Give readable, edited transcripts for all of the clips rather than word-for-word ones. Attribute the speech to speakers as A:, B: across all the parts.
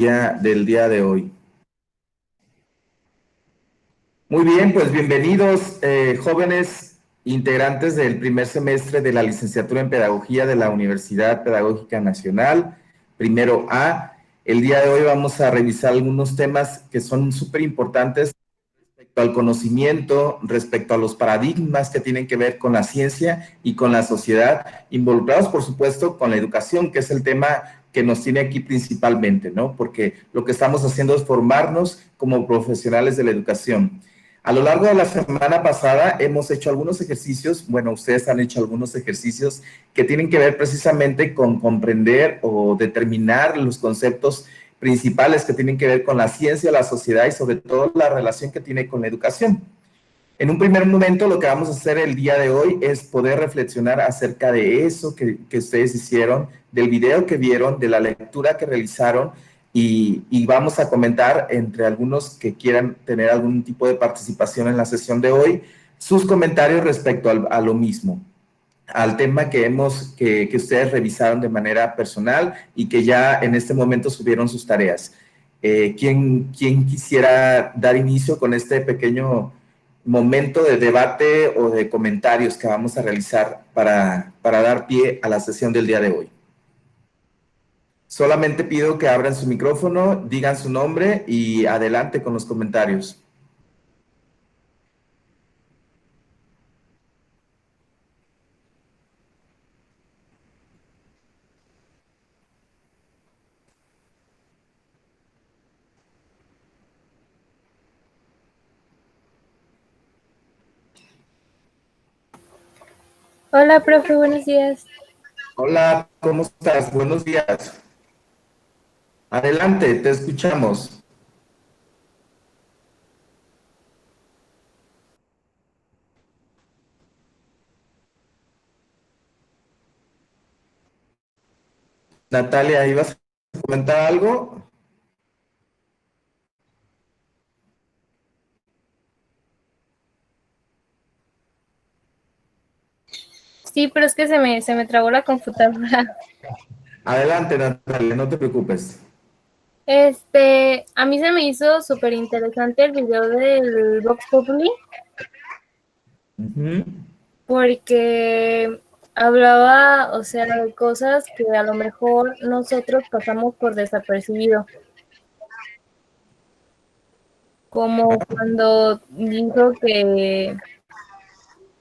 A: del día de hoy. Muy bien, pues bienvenidos jóvenes integrantes del primer semestre de la licenciatura en Pedagogía de la Universidad Pedagógica Nacional, primero A. El día de hoy vamos a revisar algunos temas que son súper importantes respecto al conocimiento, respecto a los paradigmas que tienen que ver con la ciencia y con la sociedad, involucrados, por supuesto, con la educación, que es el tema que nos tiene aquí principalmente, ¿no? Porque lo que estamos haciendo es formarnos como profesionales de la educación. A lo largo de la semana pasada hemos hecho algunos ejercicios, bueno, ustedes han hecho algunos ejercicios que tienen que ver precisamente con comprender o determinar los conceptos principales que tienen que ver con la ciencia, la sociedad y sobre todo la relación que tiene con la educación. En un primer momento, lo que vamos a hacer el día de hoy es poder reflexionar acerca de eso que ustedes hicieron, del video que vieron, de la lectura que realizaron y vamos a comentar entre algunos que quieran tener algún tipo de participación en la sesión de hoy, sus comentarios respecto a lo mismo, al tema que ustedes revisaron de manera personal y que ya en este momento subieron sus tareas. ¿Quién quisiera dar inicio con este pequeño momento de debate o de comentarios que vamos a realizar para dar pie a la sesión del día de hoy? Solamente pido que abran su micrófono, digan su nombre y adelante con los comentarios.
B: Hola, profe, buenos días.
A: Hola, ¿cómo estás? Buenos días. Adelante, te escuchamos. Natalia, ¿ibas a comentar algo?
B: Sí, pero es que se me trabó la computadora.
A: Adelante, Natalia, no te preocupes.
B: A mí se me hizo súper interesante el video del Vox Populi
A: Ujú.
B: porque hablaba, o sea, de cosas que a lo mejor nosotros pasamos por desapercibido, como cuando dijo que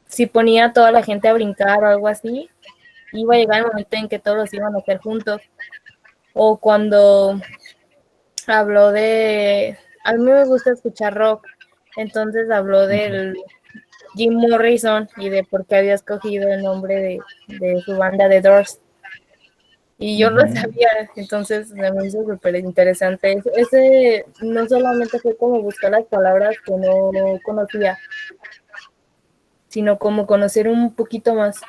B: si ponía a toda la gente a brincar o algo así, iba a llegar el momento en que todos los iban a hacer juntos, o cuando habló a mí me gusta escuchar rock, entonces habló del Jim Morrison y de por qué había escogido el nombre de su banda de Doors. Y yo lo
A: Ujú.
B: sabía, entonces me hizo súper interesante. Ese no solamente fue como buscar las palabras que no conocía, sino como conocer un poquito más.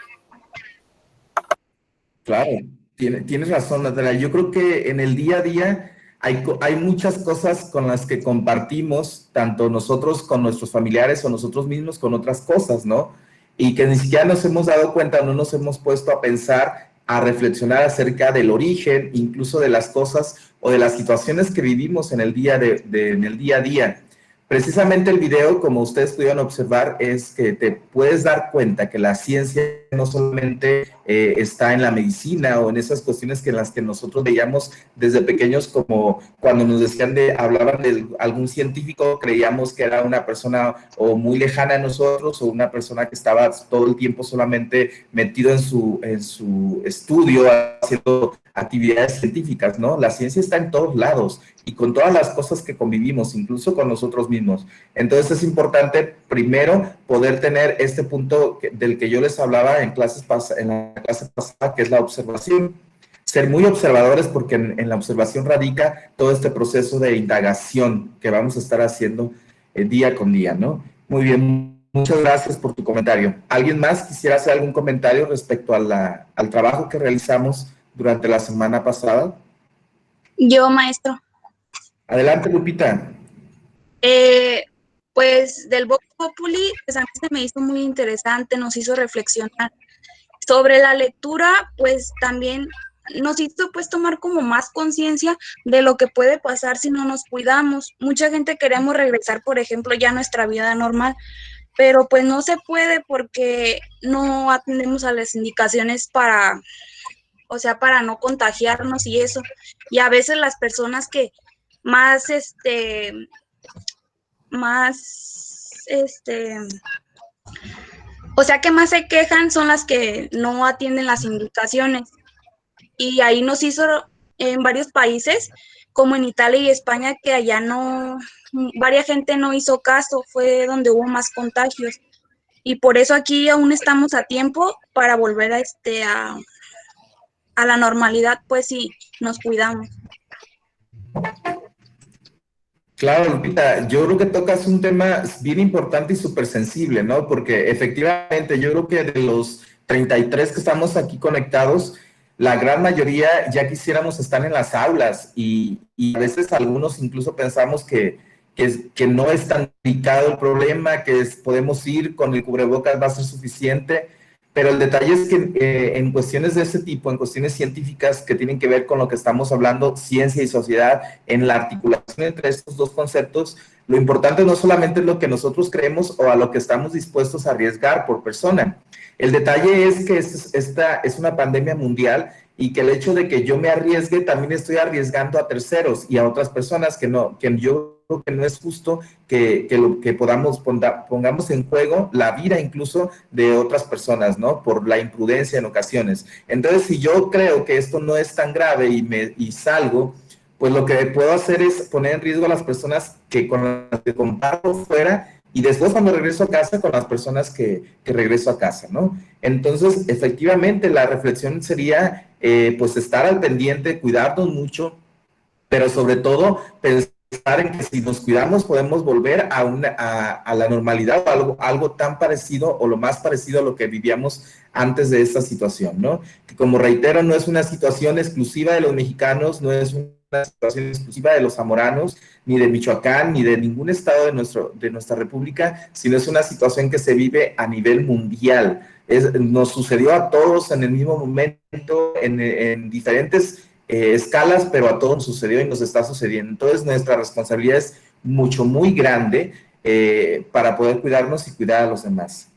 A: Claro, tienes razón, Natalia. Yo creo que en el día a día hay muchas cosas con las que compartimos, tanto nosotros con nuestros familiares o nosotros mismos con otras cosas, ¿no? Y que ni siquiera nos hemos dado cuenta, no nos hemos puesto a pensar, a reflexionar acerca del origen, incluso de las cosas o de las situaciones que vivimos en el en el día a día. Precisamente el video, como ustedes pudieron observar, es que te puedes dar cuenta que la ciencia no solamente está en la medicina o en esas cuestiones que en las que nosotros veíamos desde pequeños, como cuando nos decían hablaban de algún científico, creíamos que era una persona o muy lejana a nosotros o una persona que estaba todo el tiempo solamente metido en su estudio, haciendo actividades científicas, ¿no? La ciencia está en todos lados y con todas las cosas que convivimos, incluso con nosotros mismos. Entonces es importante primero poder tener este punto del que yo les hablaba en la clase pasada, que es la observación. Ser muy observadores porque en la observación radica todo este proceso de indagación que vamos a estar haciendo día con día, ¿no? Muy bien, muchas gracias por tu comentario. ¿Alguien más quisiera hacer algún comentario respecto al trabajo que realizamos durante la semana pasada?
C: Yo, maestro.
A: Adelante, Lupita.
C: Eh, pues del Vox Populi, pues a mí se me hizo muy interesante, nos hizo reflexionar. Sobre la lectura, pues también nos hizo pues tomar como más conciencia de lo que puede pasar si no nos cuidamos. Mucha gente queremos regresar, por ejemplo, ya a nuestra vida normal, pero pues no se puede porque no atendemos a las indicaciones para, o sea, para no contagiarnos y eso. Y a veces las personas que más, más, o sea, que más se quejan son las que no atienden las indicaciones. Y ahí nos hizo en varios países, como en Italia y España, que allá no, varia gente no hizo caso, fue donde hubo más contagios. Y por eso aquí aún estamos a tiempo para volver a la normalidad, pues si nos cuidamos.
A: Claro, Lupita, yo creo que tocas un tema bien importante y súper sensible, ¿no? Porque efectivamente yo creo que de los 33 que estamos aquí conectados, la gran mayoría ya quisiéramos estar en las aulas y a veces algunos incluso pensamos que no es tan delicado el problema, podemos ir con el cubrebocas, va a ser suficiente. Pero el detalle es que en cuestiones de ese tipo, en cuestiones científicas que tienen que ver con lo que estamos hablando, ciencia y sociedad, en la articulación entre estos dos conceptos, lo importante no solamente es lo que nosotros creemos o a lo que estamos dispuestos a arriesgar por persona. El detalle es que esta es una pandemia mundial y que el hecho de que yo me arriesgue, también estoy arriesgando a terceros y a otras personas que yo creo que no es justo que pongamos en juego la vida incluso de otras personas, ¿no? Por la imprudencia en ocasiones. Entonces, si yo creo que esto no es tan grave y salgo, pues lo que puedo hacer es poner en riesgo a las personas con las que comparto fuera y después cuando regreso a casa con las personas que regreso a casa, ¿no? Entonces, efectivamente, la reflexión sería, pues, estar al pendiente, cuidarnos mucho, pero sobre todo pensar en que si nos cuidamos podemos volver a la normalidad o algo tan parecido o lo más parecido a lo que vivíamos antes de esta situación, ¿no? Que como reitero, no es una situación exclusiva de los mexicanos, no es una situación exclusiva de los zamoranos, ni de Michoacán, ni de ningún estado de nuestra república, sino es una situación que se vive a nivel mundial. Nos sucedió a todos en el mismo momento, en diferentes escalas, pero a todos nos sucedió y nos está sucediendo. Entonces, nuestra responsabilidad es muy grande para poder cuidarnos y cuidar a los demás.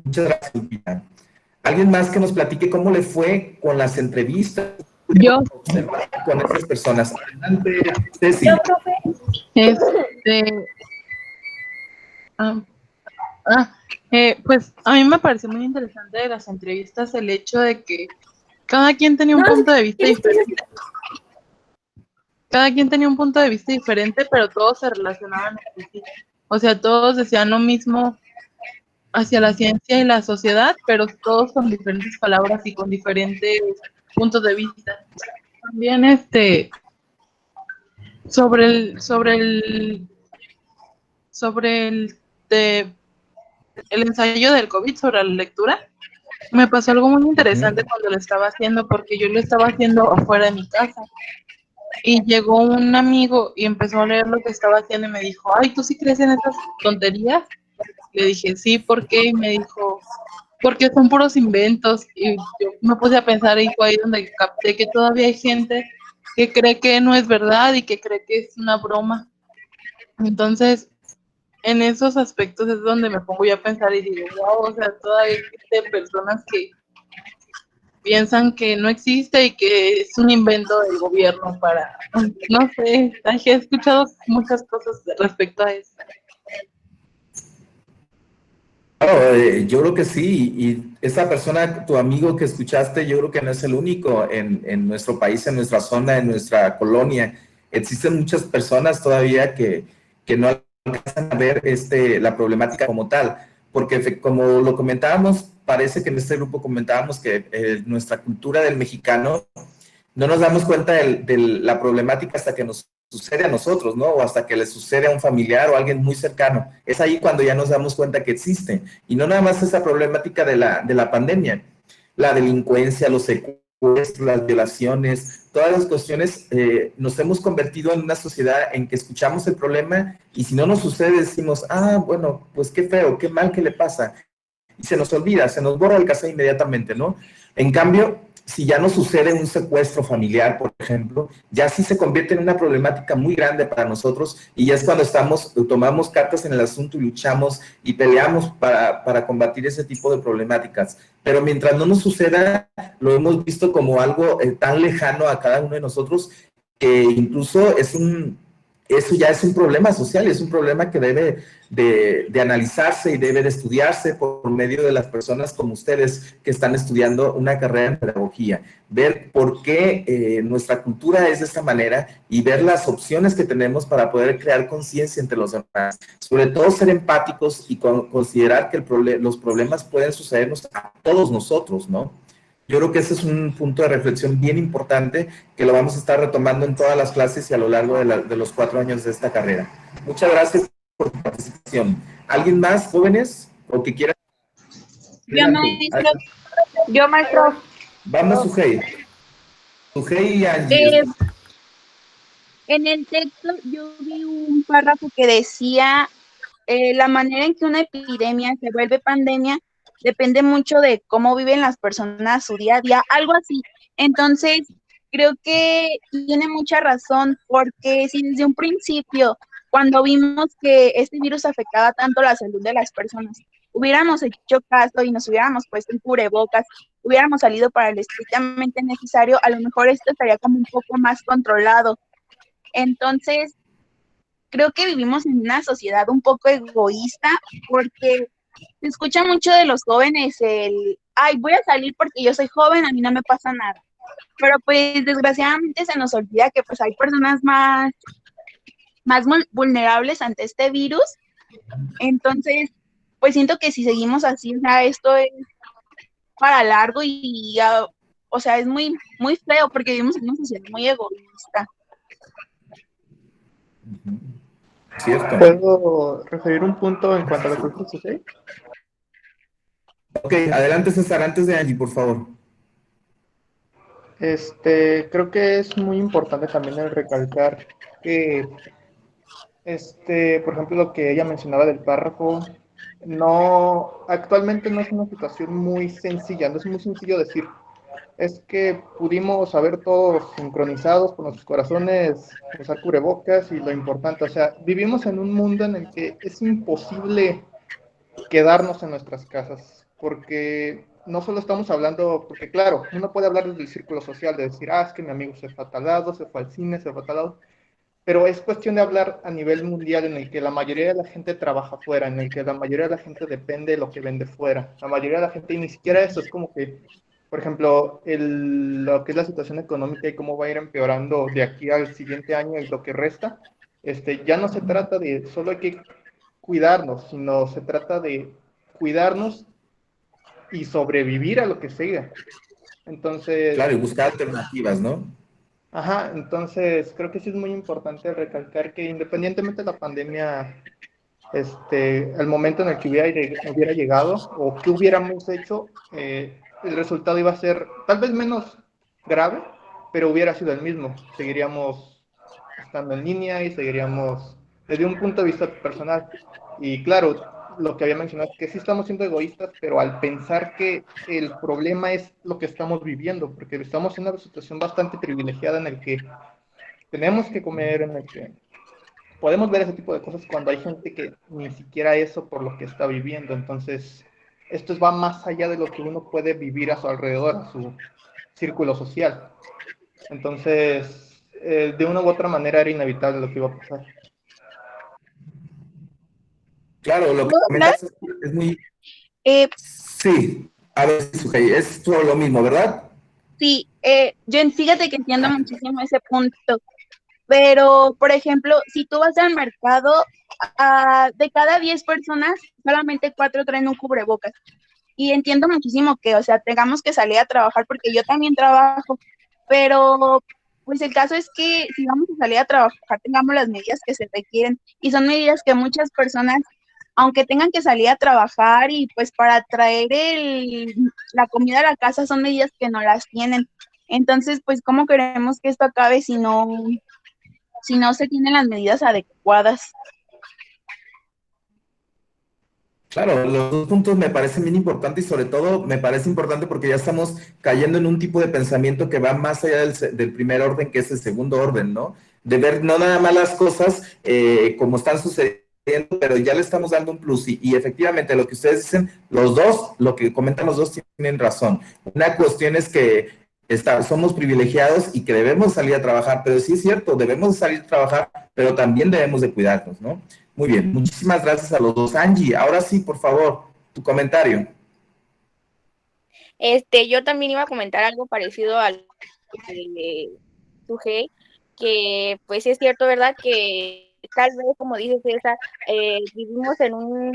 A: Muchas gracias, Lupita. ¿Alguien más que nos platique cómo le fue con las entrevistas?
D: Yo.
A: Con esas personas. Adelante, Ceci.
B: Yo, profe.
D: Pues a mí me pareció muy interesante de las entrevistas el hecho de que cada quien tenía un punto de vista diferente. Cada quien tenía un punto de vista diferente, pero todos se relacionaban entre sí. O sea, todos decían lo mismo hacia la ciencia y la sociedad, pero todos con diferentes palabras y con diferentes puntos de vista. También sobre el ensayo del COVID, sobre la lectura, me pasó algo muy interesante cuando lo estaba haciendo, porque yo lo estaba haciendo afuera de mi casa. Y llegó un amigo y empezó a leer lo que estaba haciendo y me dijo, ay, ¿tú sí crees en estas tonterías? Le dije, sí, ¿por qué? Y me dijo, porque son puros inventos. Y yo me puse a pensar y fue ahí donde capté que todavía hay gente que cree que no es verdad y que cree que es una broma. Entonces, en esos aspectos es donde me pongo yo a pensar y digo, wow, o sea, todavía existen personas que piensan que no existe y que es un invento del gobierno para, no sé, he escuchado muchas cosas respecto a eso.
A: Claro, yo creo que sí, y esa persona, tu amigo que escuchaste, yo creo que no es el único en nuestro país, en nuestra zona, en nuestra colonia. Existen muchas personas todavía que no alcanzan a ver la problemática como tal, porque como lo comentábamos, parece que en este grupo comentábamos que nuestra cultura del mexicano no nos damos cuenta de la problemática hasta que nos sucede a nosotros, ¿no? O hasta que le sucede a un familiar o a alguien muy cercano. Es ahí cuando ya nos damos cuenta que existe. Y no nada más esa problemática de la pandemia, la delincuencia, los secuestros, las violaciones, todas las cuestiones, nos hemos convertido en una sociedad en que escuchamos el problema y si no nos sucede decimos, bueno, pues qué feo, qué mal que le pasa. Y se nos olvida, se nos borra el caso inmediatamente, ¿no? En cambio, si ya no sucede un secuestro familiar, por ejemplo, ya sí se convierte en una problemática muy grande para nosotros y ya es cuando tomamos cartas en el asunto y luchamos y peleamos para combatir ese tipo de problemáticas. Pero mientras no nos suceda, lo hemos visto como algo tan lejano a cada uno de nosotros que incluso eso ya es un problema social, es un problema que debe de analizarse y debe de estudiarse por medio de las personas como ustedes que están estudiando una carrera en pedagogía. Ver por qué nuestra cultura es de esta manera y ver las opciones que tenemos para poder crear conciencia entre los demás. Sobre todo ser empáticos y considerar que los problemas pueden sucedernos a todos nosotros, ¿no? Yo creo que ese es un punto de reflexión bien importante que lo vamos a estar retomando en todas las clases y a lo largo de los 4 años de esta carrera. Muchas gracias por tu participación. ¿Alguien más, jóvenes, o que quiera?
C: Yo, maestro. Yo, maestro.
A: Vamos, Sujei. Sujei y
C: Eh,
A: Angie.
C: en el texto yo vi un párrafo que decía, la manera en que una epidemia se vuelve pandemia depende mucho de cómo viven las personas su día a día, algo así. Entonces, creo que tiene mucha razón, porque si desde un principio, cuando vimos que este virus afectaba tanto la salud de las personas, hubiéramos hecho caso y nos hubiéramos puesto en cubrebocas, hubiéramos salido para lo estrictamente necesario, a lo mejor esto estaría como un poco más controlado. Entonces, creo que vivimos en una sociedad un poco egoísta, porque se escucha mucho de los jóvenes ay, voy a salir porque yo soy joven, a mí no me pasa nada. Pero pues desgraciadamente se nos olvida que pues hay personas más vulnerables ante este virus. Entonces, pues siento que si seguimos así, o sea, esto es para largo y o sea, es muy, muy feo porque vivimos en una sociedad muy egoísta.
A: Cierto.
E: ¿Puedo referir un punto en cuanto a lo que usted dice?
A: Ok, adelante César, antes de Angie, por favor.
E: Creo que es muy importante también el recalcar que, por ejemplo, lo que ella mencionaba del párrafo, actualmente no es una situación muy sencilla, no es muy sencillo decir, es que pudimos haber todos sincronizados con nuestros corazones, usar cubrebocas y lo importante, o sea, vivimos en un mundo en el que es imposible quedarnos en nuestras casas, porque no solo estamos hablando, porque claro, uno puede hablar desde el círculo social, de decir, es que mi amigo se fue a tal lado, se fue al cine, se fue a tal lado, pero es cuestión de hablar a nivel mundial en el que la mayoría de la gente trabaja fuera, en el que la mayoría de la gente depende de lo que vende fuera, la mayoría de la gente, y ni siquiera eso, es como que, por ejemplo, lo que es la situación económica y cómo va a ir empeorando de aquí al siguiente año y lo que resta, ya no se trata de solo hay que cuidarnos, sino se trata de cuidarnos y sobrevivir a lo que siga. Entonces,
A: Claro, y buscar alternativas, ¿no?
E: entonces creo que sí es muy importante recalcar que independientemente de la pandemia, el momento en el que hubiera llegado o que hubiéramos hecho, el resultado iba a ser tal vez menos grave, pero hubiera sido el mismo. Seguiríamos estando en línea y seguiríamos desde un punto de vista personal. Y claro, lo que había mencionado es que sí estamos siendo egoístas, pero al pensar que el problema es lo que estamos viviendo, porque estamos en una situación bastante privilegiada en el que tenemos que comer, en el que podemos ver ese tipo de cosas cuando hay gente que ni siquiera eso por lo que está viviendo. Entonces, esto va más allá de lo que uno puede vivir a su alrededor, a su círculo social. Entonces, de una u otra manera era inevitable lo que iba a pasar.
A: Claro, lo que
C: ¿Puedo hablar?
A: comentas es muy...
C: Eh,
A: Sí, a ver, Sujei, es todo lo mismo, ¿verdad?
C: sí, fíjate que entiendo muchísimo ese punto, pero, por ejemplo, si tú vas al mercado, de cada 10 personas, solamente 4 traen un cubrebocas. Y entiendo muchísimo que, o sea, tengamos que salir a trabajar, porque yo también trabajo, pero pues el caso es que si vamos a salir a trabajar, tengamos las medidas que se requieren, y son medidas que muchas personas, aunque tengan que salir a trabajar y pues para traer la comida a la casa, son medidas que no las tienen. Entonces, pues, ¿cómo queremos que esto acabe si no se tienen las medidas adecuadas?
A: Claro, los dos puntos me parecen bien importantes y sobre todo me parece importante porque ya estamos cayendo en un tipo de pensamiento que va más allá del primer orden, que es el segundo orden, ¿no? De ver no nada más las cosas como están sucediendo, pero ya le estamos dando un plus y efectivamente lo que ustedes dicen, los dos, lo que comentan los dos tienen razón. Una cuestión es que somos privilegiados y que debemos salir a trabajar, pero sí es cierto, debemos salir a trabajar, pero también debemos de cuidarnos, ¿no? Muy bien, muchísimas gracias a los dos. Angie, ahora sí, por favor, tu comentario.
F: Yo también iba a comentar algo parecido al de Sujei, que pues es cierto, ¿verdad? Que tal vez, como dice César, vivimos en un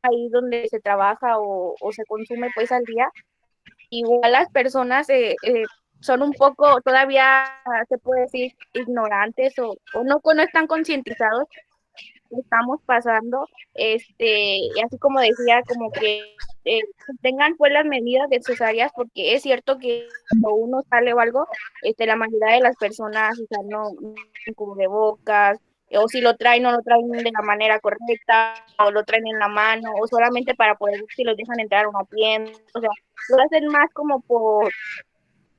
F: país donde se trabaja o se consume pues al día. Igual las personas son un poco, todavía se puede decir, ignorantes o no están concientizados que estamos pasando, y así como decía, como que tengan pues las medidas necesarias, porque es cierto que cuando uno sale o algo, la mayoría de las personas, o sea, no cubrebocas, o si lo traen, no lo traen de la manera correcta, o lo traen en la mano, o solamente para poder, si los dejan entrar a una tienda, o sea, lo hacen más como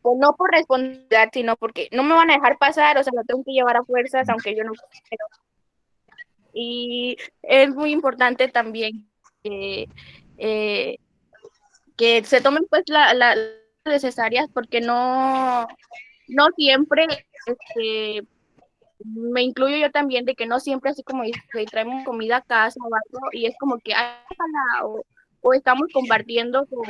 F: no por responsabilidad, sino porque no me van a dejar pasar, o sea, lo tengo que llevar a fuerzas, aunque yo no quiero. Y es muy importante también eh, que se tomen pues las necesarias, porque no siempre, me incluyo yo también, de que no siempre, así como dice, traemos comida a casa o algo, y es como que o estamos compartiendo con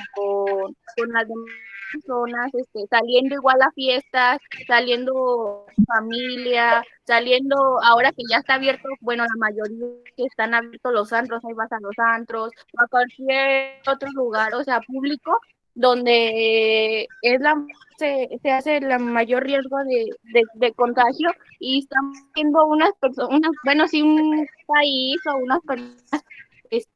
F: las demás personas, saliendo igual a fiestas, saliendo en familia, saliendo, ahora que ya está abierto, bueno, la mayoría que están abiertos los antros, ahí vas a los antros, o a cualquier otro lugar, o sea, público, donde se hace el mayor riesgo de contagio, y estamos viendo unas personas, bueno, sí, un país o unas personas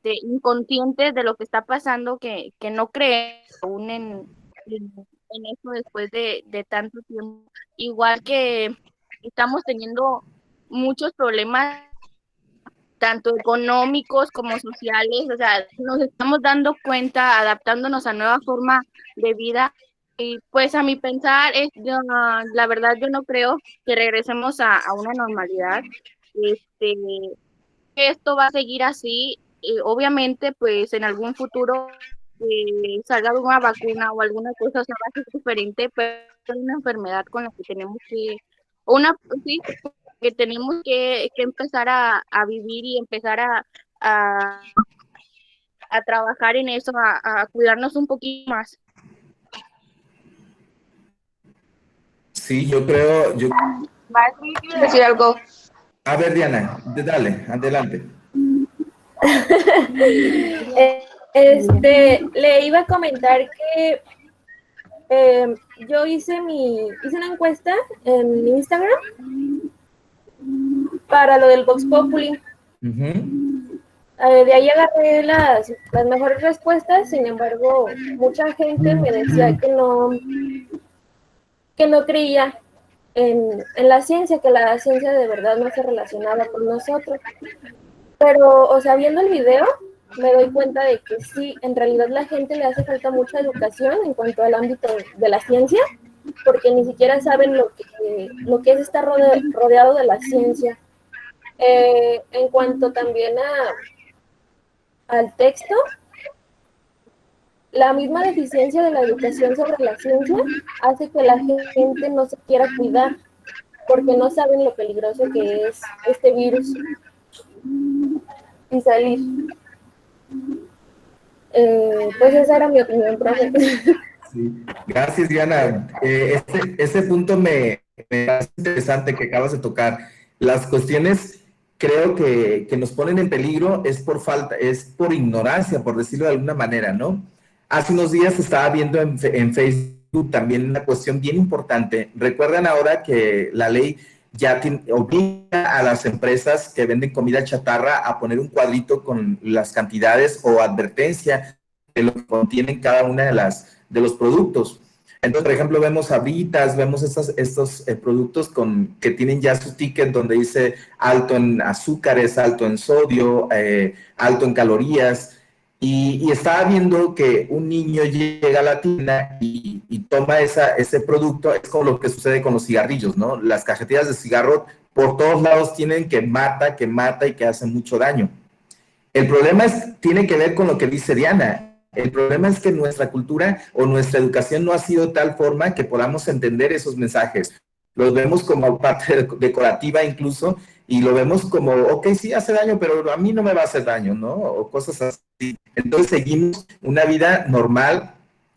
F: inconscientes de lo que está pasando, que no creen aún en eso después de tanto tiempo. Igual que estamos teniendo muchos problemas, tanto económicos como sociales, o sea, nos estamos dando cuenta, adaptándonos a nueva forma de vida. Y pues a mi pensar, la verdad yo no creo que regresemos a una normalidad. Este, Esto va a seguir así. Obviamente, pues en algún futuro salga alguna vacuna o alguna cosa, o sea, va a ser diferente, pero es una enfermedad con la que tenemos sí, que tenemos que empezar a vivir y empezar a, a trabajar en eso, a cuidarnos un poquito más.
A: Sí, yo creo,
F: Quiero decir algo.
A: a ver, Diana, dale, adelante.
B: Le iba a comentar que yo hice una encuesta en Instagram para lo del Vox Populi. De ahí agarré las mejores respuestas. Sin embargo, mucha gente me decía que no creía en la ciencia, que la ciencia de verdad no se relacionaba con nosotros. Pero, o sea, viendo el video, me doy cuenta de que sí, en realidad la gente le hace falta mucha educación en cuanto al ámbito de la ciencia, porque ni siquiera saben lo que es estar rodeado de la ciencia. En cuanto también al texto, la misma deficiencia de la educación sobre la ciencia hace que la gente no se quiera cuidar, porque no saben lo peligroso que es este virus y salir. Pues esa era mi opinión, profe.
A: Sí. Gracias, Diana. Ese punto me parece interesante que acabas de tocar. Las cuestiones creo que nos ponen en peligro es por ignorancia, por decirlo de alguna manera, ¿no? Hace unos días estaba viendo en Facebook también una cuestión bien importante. Recuerdan ahora que la ley ya obliga a las empresas que venden comida chatarra a poner un cuadrito con las cantidades o advertencia de lo que contienen cada una de los productos. Entonces, por ejemplo, vemos Sabritas, vemos estos productos que tienen ya su ticket donde dice alto en azúcares, alto en sodio, alto en calorías. y estaba viendo que un niño llega a la tienda y toma ese producto. Es como lo que sucede con los cigarrillos, ¿no? Las cajetillas de cigarro por todos lados tienen que mata y que hace mucho daño. El problema tiene que ver con lo que dice Diana. El problema es que nuestra cultura o nuestra educación no ha sido de tal forma que podamos entender esos mensajes. Los vemos como parte decorativa incluso, y lo vemos como, ok, sí hace daño, pero a mí no me va a hacer daño, ¿no? O cosas así. Entonces seguimos una vida normal,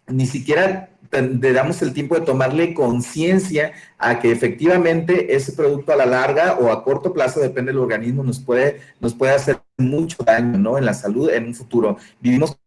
A: ni siquiera le damos el tiempo de tomarle conciencia a que efectivamente ese producto a la larga o a corto plazo, depende del organismo, nos puede hacer mucho daño, ¿no? En la salud, en un futuro. Vivimos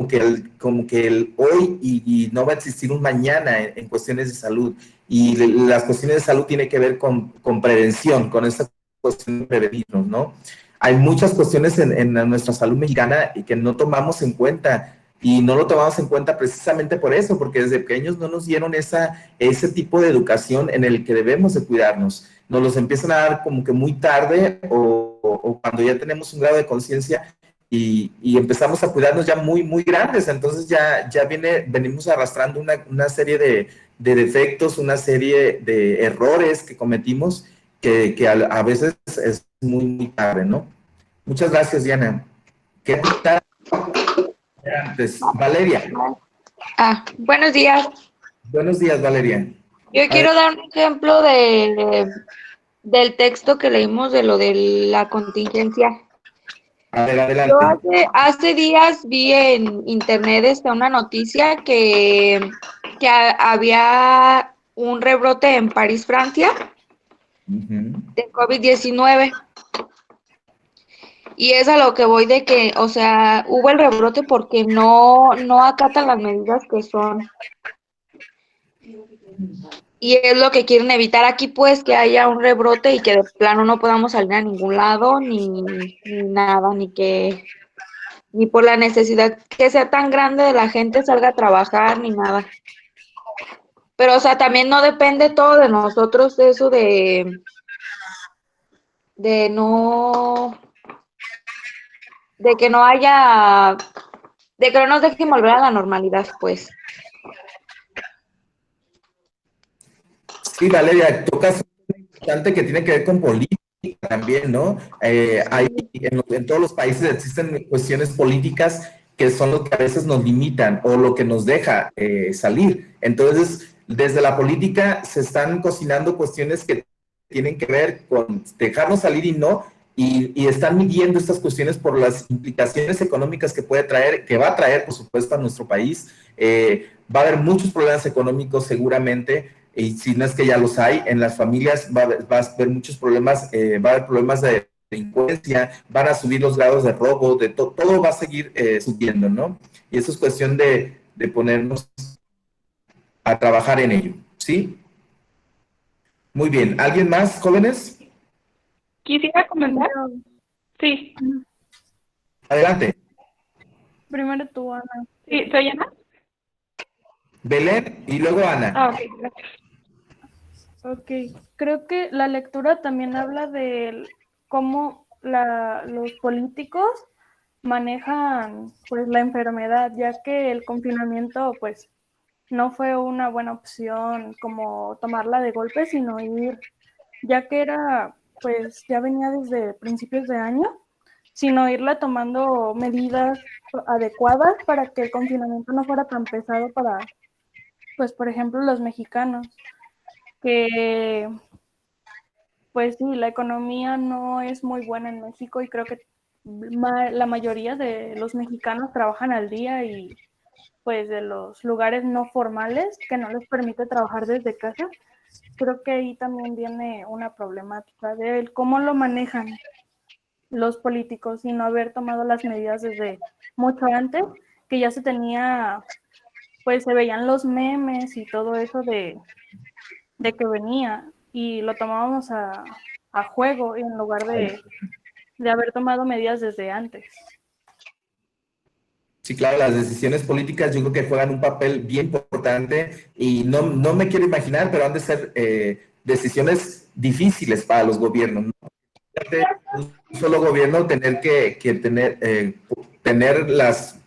A: como que el hoy y no va a existir un mañana en cuestiones de salud. Y las cuestiones de salud tienen que ver con prevención, con esta cuestión de prevenirnos, ¿no? Hay muchas cuestiones en nuestra salud mexicana y que no tomamos en cuenta. Y no lo tomamos en cuenta precisamente por eso, porque desde pequeños no nos dieron ese tipo de educación en el que debemos de cuidarnos. Nos los empiezan a dar como que muy tarde o cuando ya tenemos un grado de conciencia y empezamos a cuidarnos ya muy, muy grandes. Entonces ya venimos arrastrando una serie de defectos, una serie de errores que cometimos que a veces es muy, muy tarde, ¿no? Muchas gracias, Diana. ¿Qué tal? Antes, Valeria.
G: Buenos días.
A: Buenos días, Valeria.
G: Yo quiero dar un ejemplo del texto que leímos de lo de la contingencia.
A: A ver, adelante.
G: Yo hace días vi en internet una noticia que había un rebrote en París, Francia, de COVID-19. Y es a lo que voy de que, o sea, hubo el rebrote porque no acatan las medidas que son. Y es lo que quieren evitar aquí, pues, que haya un rebrote y que de plano no podamos salir a ningún lado, ni nada, ni por la necesidad que sea tan grande de la gente salga a trabajar, ni nada. Pero, o sea, también no depende todo de nosotros eso de no... de que no haya... de que no nos dejen volver a la normalidad, pues.
A: Sí, Valeria, tocas un importante que tiene que ver con política también, ¿no? En todos los países existen cuestiones políticas que son lo que a veces nos limitan o lo que nos deja salir. Entonces, desde la política se están cocinando cuestiones que tienen que ver con dejarnos salir y no, y están midiendo estas cuestiones por las implicaciones económicas que puede traer, que va a traer, por supuesto, a nuestro país. Va a haber muchos problemas económicos seguramente, y si no es que ya los hay, en las familias va a haber muchos problemas, va a haber problemas de delincuencia, van a subir los grados de robo, todo va a seguir subiendo, ¿no? Y eso es cuestión de ponernos a trabajar en ello, ¿sí? Muy bien. ¿Alguien más, jóvenes?
H: Quisiera comentar. Sí.
A: Adelante.
H: Primero tú, Ana. Sí, ¿soy Ana?
A: Belén y luego Ana.
H: Ok, gracias. Ok, creo que la lectura también habla de cómo los políticos manejan pues la enfermedad, ya que el confinamiento pues no fue una buena opción como tomarla de golpe, sino ir, ya que pues ya venía desde principios de año, sino irla tomando medidas adecuadas para que el confinamiento no fuera tan pesado para, pues por ejemplo, los mexicanos, que pues sí, la economía no es muy buena en México y creo que la mayoría de los mexicanos trabajan al día y pues de los lugares no formales que no les permite trabajar desde casa. Creo que ahí también viene una problemática de cómo lo manejan los políticos y no haber tomado las medidas desde mucho antes, que ya se tenía, pues se veían los memes y todo eso de que venía y lo tomábamos a juego en lugar de haber tomado medidas desde antes.
A: Sí, claro, las decisiones políticas yo creo que juegan un papel bien importante y no me quiero imaginar, pero han de ser decisiones difíciles para los gobiernos, ¿no? Un solo gobierno tener que tener las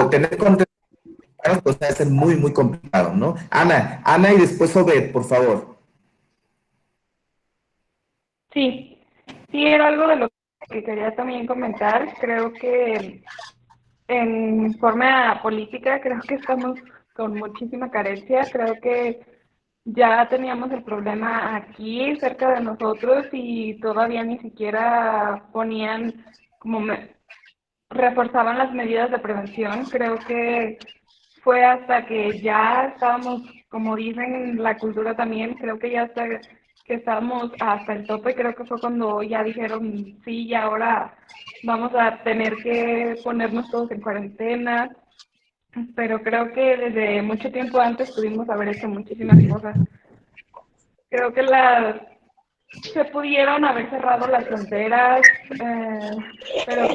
A: tener contenido pues va a ser muy, muy complicado, ¿no? Ana y después Obed, por favor.
H: Sí, sí, era algo de lo que quería también comentar. Creo que en forma política, creo que estamos con muchísima carencia. Creo que ya teníamos el problema aquí cerca de nosotros y todavía ni siquiera ponían reforzaban las medidas de prevención. Creo que fue hasta que ya estábamos, como dicen en la cultura también, creo que ya hasta que estábamos hasta el tope, creo que fue cuando ya dijeron, sí, y ahora vamos a tener que ponernos todos en cuarentena, pero creo que desde mucho tiempo antes pudimos haber hecho muchísimas cosas. Creo que se pudieron haber cerrado las fronteras, pero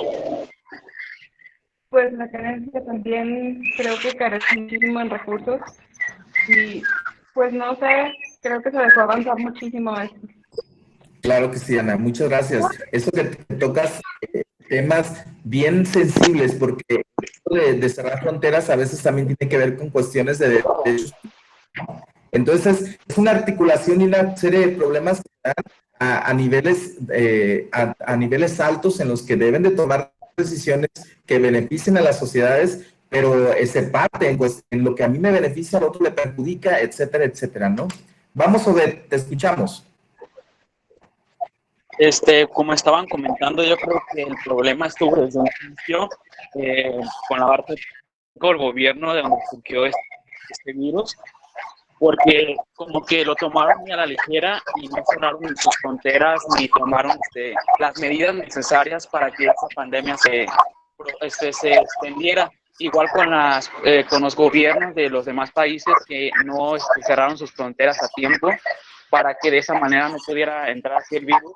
H: pues la carencia también creo que carece muchísimo en recursos y pues no sé, creo que se dejó avanzar muchísimo esto.
A: Claro que sí, Ana, muchas gracias. Eso que te tocas temas bien sensibles, porque esto de cerrar fronteras a veces también tiene que ver con cuestiones de derechos. Entonces, es una articulación y una serie de problemas que dan a niveles, a niveles altos en los que deben de tomar decisiones que beneficien a las sociedades, pero se parte pues, en lo que a mí me beneficia, al otro le perjudica, etcétera, etcétera, ¿no? Vamos, Obed, te escuchamos.
I: Como estaban comentando, yo creo que el problema estuvo desde un inicio con la parte del gobierno de donde surgió este virus, porque como que lo tomaron muy a la ligera y no cerraron sus fronteras ni tomaron las medidas necesarias para que esta pandemia se extendiera. Igual con los gobiernos de los demás países que no cerraron sus fronteras a tiempo para que de esa manera no pudiera entrar así el virus.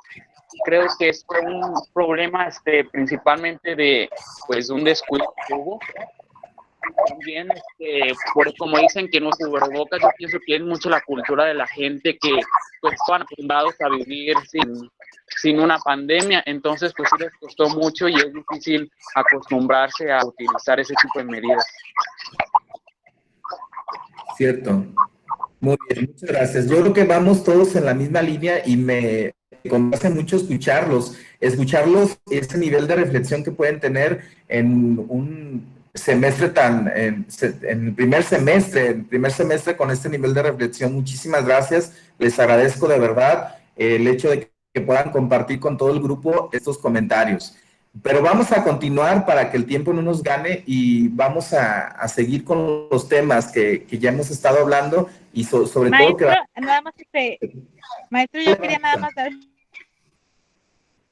I: Creo que es un problema principalmente de un descuido que hubo. También, como dicen que no se cubrebocas, yo pienso que es mucho la cultura de la gente que pues están acostumbrados a vivir sin una pandemia, entonces pues sí les costó mucho y es difícil acostumbrarse a utilizar ese tipo de medidas.
A: Cierto. Muy bien, muchas gracias. Yo creo que vamos todos en la misma línea y me complace mucho escucharlos, ese nivel de reflexión que pueden tener en un semestre en el primer semestre con este nivel de reflexión. Muchísimas gracias, les agradezco de verdad el hecho de que puedan compartir con todo el grupo estos comentarios. Pero vamos a continuar para que el tiempo no nos gane y vamos a seguir con los temas que ya hemos estado hablando y sobre
J: maestro,
A: todo que...
J: nada más maestro, yo quería nada más dar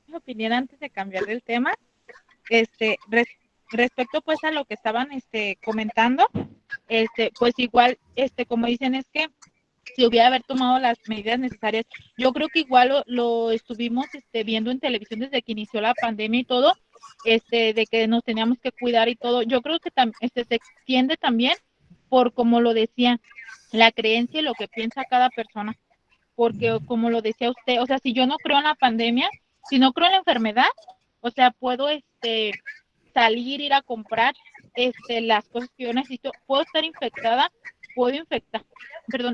J: mi opinión antes de cambiar del tema. Respecto pues a lo que estaban comentando, pues igual, como dicen, es que si hubiera haber tomado las medidas necesarias, yo creo que igual lo estuvimos viendo en televisión desde que inició la pandemia y todo, de que nos teníamos que cuidar y todo. Yo creo que se extiende también por, como lo decía, la creencia y lo que piensa cada persona, porque como lo decía usted, o sea, si yo no creo en la pandemia, si no creo en la enfermedad, o sea, puedo salir, ir a comprar las cosas que yo necesito, puedo estar infectada, puedo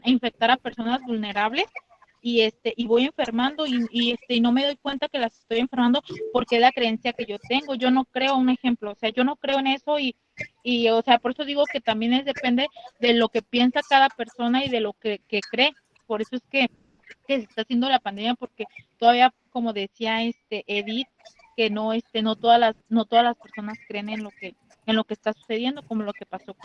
J: infectar a personas vulnerables y voy enfermando y no me doy cuenta que las estoy enfermando porque es la creencia que yo tengo. Yo no creo, un ejemplo, o sea, yo no creo en eso y o sea, por eso digo que también depende de lo que piensa cada persona y de lo que cree. Por eso es que se está haciendo la pandemia, porque todavía, como decía Edith, que no todas las personas creen en lo que está sucediendo, como lo que pasó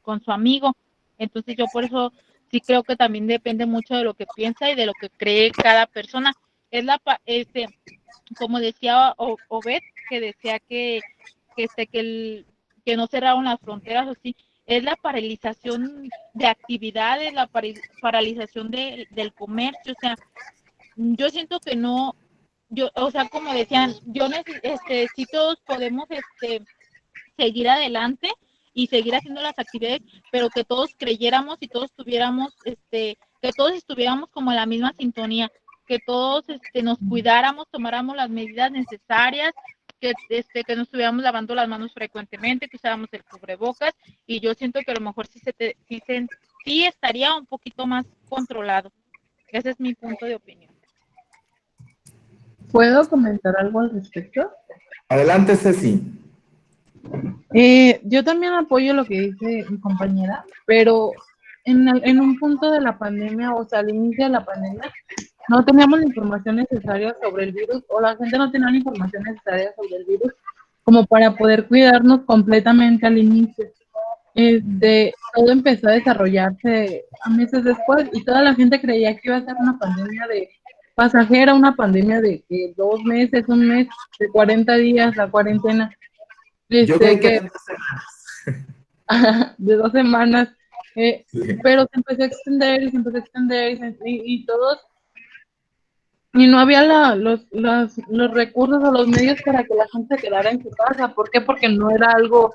J: con su amigo. Entonces yo por eso sí creo que también depende mucho de lo que piensa y de lo que cree cada persona. Es como decía Obed, que decía que no cerraron las fronteras, o sí, es la paralización de actividades, la paralización del comercio. O sea, yo siento que no, o sea, como decían, si todos podemos seguir adelante y seguir haciendo las actividades, pero que todos creyéramos y todos tuviéramos, que todos estuviéramos como en la misma sintonía, que todos nos cuidáramos, tomáramos las medidas necesarias, que nos estuviéramos lavando las manos frecuentemente, que usáramos el cubrebocas, y yo siento que a lo mejor sí estaría un poquito más controlado. Ese es mi punto de opinión.
D: ¿Puedo comentar algo al respecto?
A: Adelante, Ceci.
D: Yo también apoyo lo que dice mi compañera, pero en un punto de la pandemia, o sea, al inicio de la pandemia, no teníamos la información necesaria sobre el virus, o la gente no tenía la información necesaria sobre el virus como para poder cuidarnos completamente al inicio. Todo empezó a desarrollarse a meses después y toda la gente creía que iba a ser una pandemia de pasajera, una pandemia de 2 meses, un mes, de 40 días, la cuarentena.
A: Yo creo que
D: De 2 semanas,
A: sí.
D: pero se empezó a extender y se empezó a extender y todos, y no había los recursos o los medios para que la gente se quedara en su casa. ¿Por qué? Porque no era algo,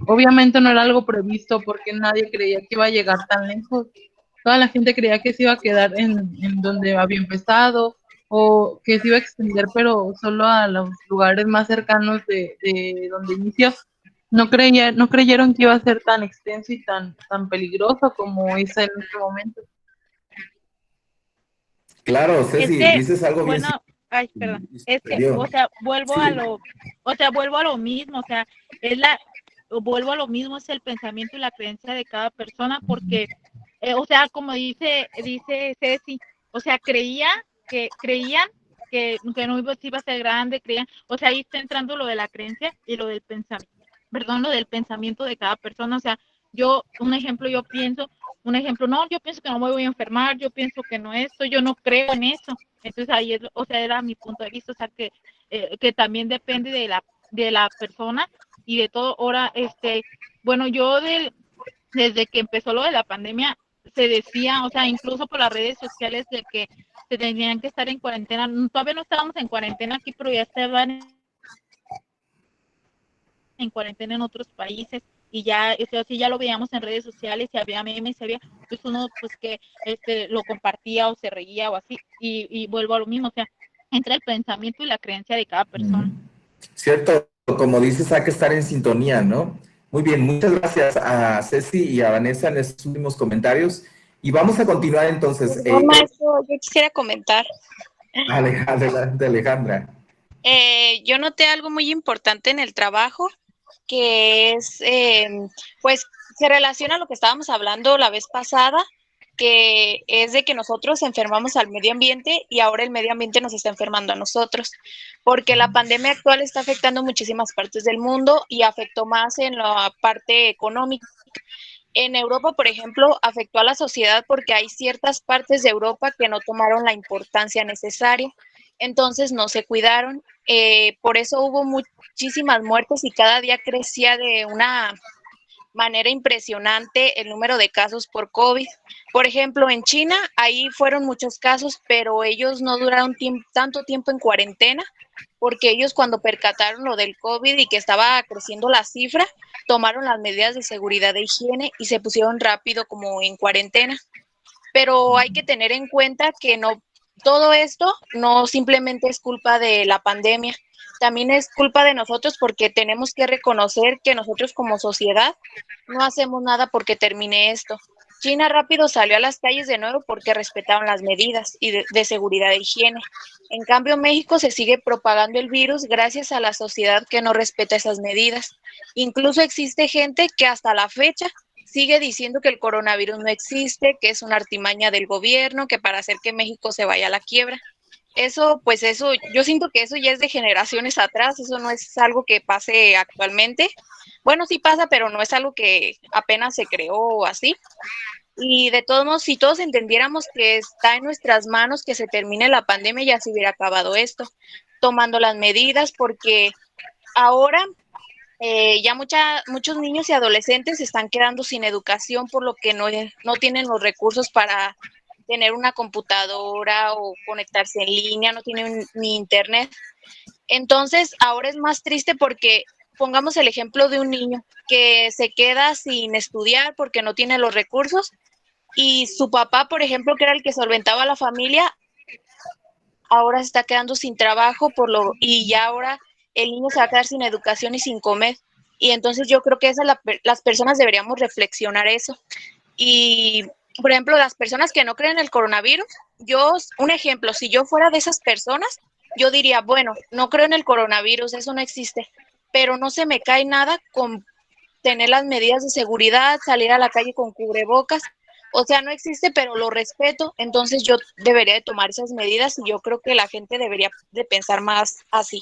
D: obviamente no era algo previsto, porque nadie creía que iba a llegar tan lejos. Toda la gente creía que se iba a quedar en donde había empezado o que se iba a extender, pero solo a los lugares más cercanos de donde inició. No creyeron que iba a ser tan extenso y tan peligroso como es en este momento.
A: Claro, Ceci, dices algo bien.
J: Bueno, ay, perdón, es que,
A: Dios.
J: o sea, vuelvo
A: Sí.
J: a lo mismo, o sea, vuelvo a lo mismo, es el pensamiento y la creencia de cada persona, porque, o sea, como dice Ceci, o sea, creían que no iba a ser grande, o sea, ahí está entrando lo de la creencia y lo del pensamiento de cada persona. O sea, yo pienso, no, yo pienso que no me voy a enfermar, yo pienso que no esto, yo no creo en eso. Entonces ahí o sea, era mi punto de vista, o sea, que también depende de la persona y de todo. Ahora, bueno, desde que empezó lo de la pandemia, se decía, o sea, incluso por las redes sociales, de que se tenían que estar en cuarentena. Todavía no estábamos en cuarentena aquí, pero ya estaban en cuarentena en otros países, y ya, o sea, sí, ya lo veíamos en redes sociales, y había memes, y había pues uno pues que lo compartía o se reía o así, y vuelvo a lo mismo, o sea, entra el pensamiento y la creencia de cada persona.
A: Cierto, como dices, hay que estar en sintonía, ¿no? Muy bien, muchas gracias a Ceci y a Vanessa en estos últimos comentarios. Y vamos a continuar entonces.
F: No, maestro, yo quisiera comentar.
A: Adelante, Alejandra.
F: Yo noté algo muy importante en el trabajo, que es, pues, se relaciona a lo que estábamos hablando la vez pasada, que es de que nosotros enfermamos al medio ambiente y ahora el medio ambiente nos está enfermando a nosotros, porque la pandemia actual está afectando muchísimas partes del mundo y afectó más en la parte económica. En Europa, por ejemplo, afectó a la sociedad porque hay ciertas partes de Europa que no tomaron la importancia necesaria, entonces no se cuidaron. Por eso hubo muchísimas muertes y cada día crecía de una manera impresionante el número de casos por COVID. Por ejemplo, en China, ahí fueron muchos casos, pero ellos no duraron tanto tiempo en cuarentena, porque ellos, cuando percataron lo del COVID y que estaba creciendo la cifra, tomaron las medidas de seguridad e higiene y se pusieron rápido como en cuarentena. Pero hay que tener en cuenta que no, todo esto no simplemente es culpa de la pandemia, también es culpa de nosotros, porque tenemos que reconocer que nosotros como sociedad no hacemos nada porque termine esto. China rápido salió a las calles de nuevo porque respetaron las medidas de seguridad e higiene. En cambio, México se sigue propagando el virus gracias a la sociedad que no respeta esas medidas. Incluso existe gente que hasta la fecha sigue diciendo que el coronavirus no existe, que es una artimaña del gobierno, que para hacer que México se vaya a la quiebra. Eso, yo siento que eso ya es de generaciones atrás, eso no es algo que pase actualmente. Bueno, sí pasa, pero no es algo que apenas se creó o así. Y de todos modos, si todos entendiéramos que está en nuestras manos que se termine la pandemia, ya se hubiera acabado esto, tomando las medidas, porque ahora ya muchos niños y adolescentes se están quedando sin educación, por lo que no tienen los recursos para tener una computadora o conectarse en línea, no tienen ni internet. Entonces, ahora es más triste porque pongamos el ejemplo de un niño que se queda sin estudiar porque no tiene los recursos, y su papá, por ejemplo, que era el que solventaba a la familia, ahora se está quedando sin trabajo y ya ahora el niño se va a quedar sin educación y sin comer. Y entonces yo creo que las personas deberíamos reflexionar eso. Y, por ejemplo, las personas que no creen en el coronavirus, un ejemplo, si yo fuera de esas personas, yo diría, bueno, no creo en el coronavirus, eso no existe, pero no se me cae nada con tener las medidas de seguridad, salir a la calle con cubrebocas. O sea, no existe, pero lo respeto, entonces yo debería de tomar esas medidas y yo creo que la gente debería de pensar más así.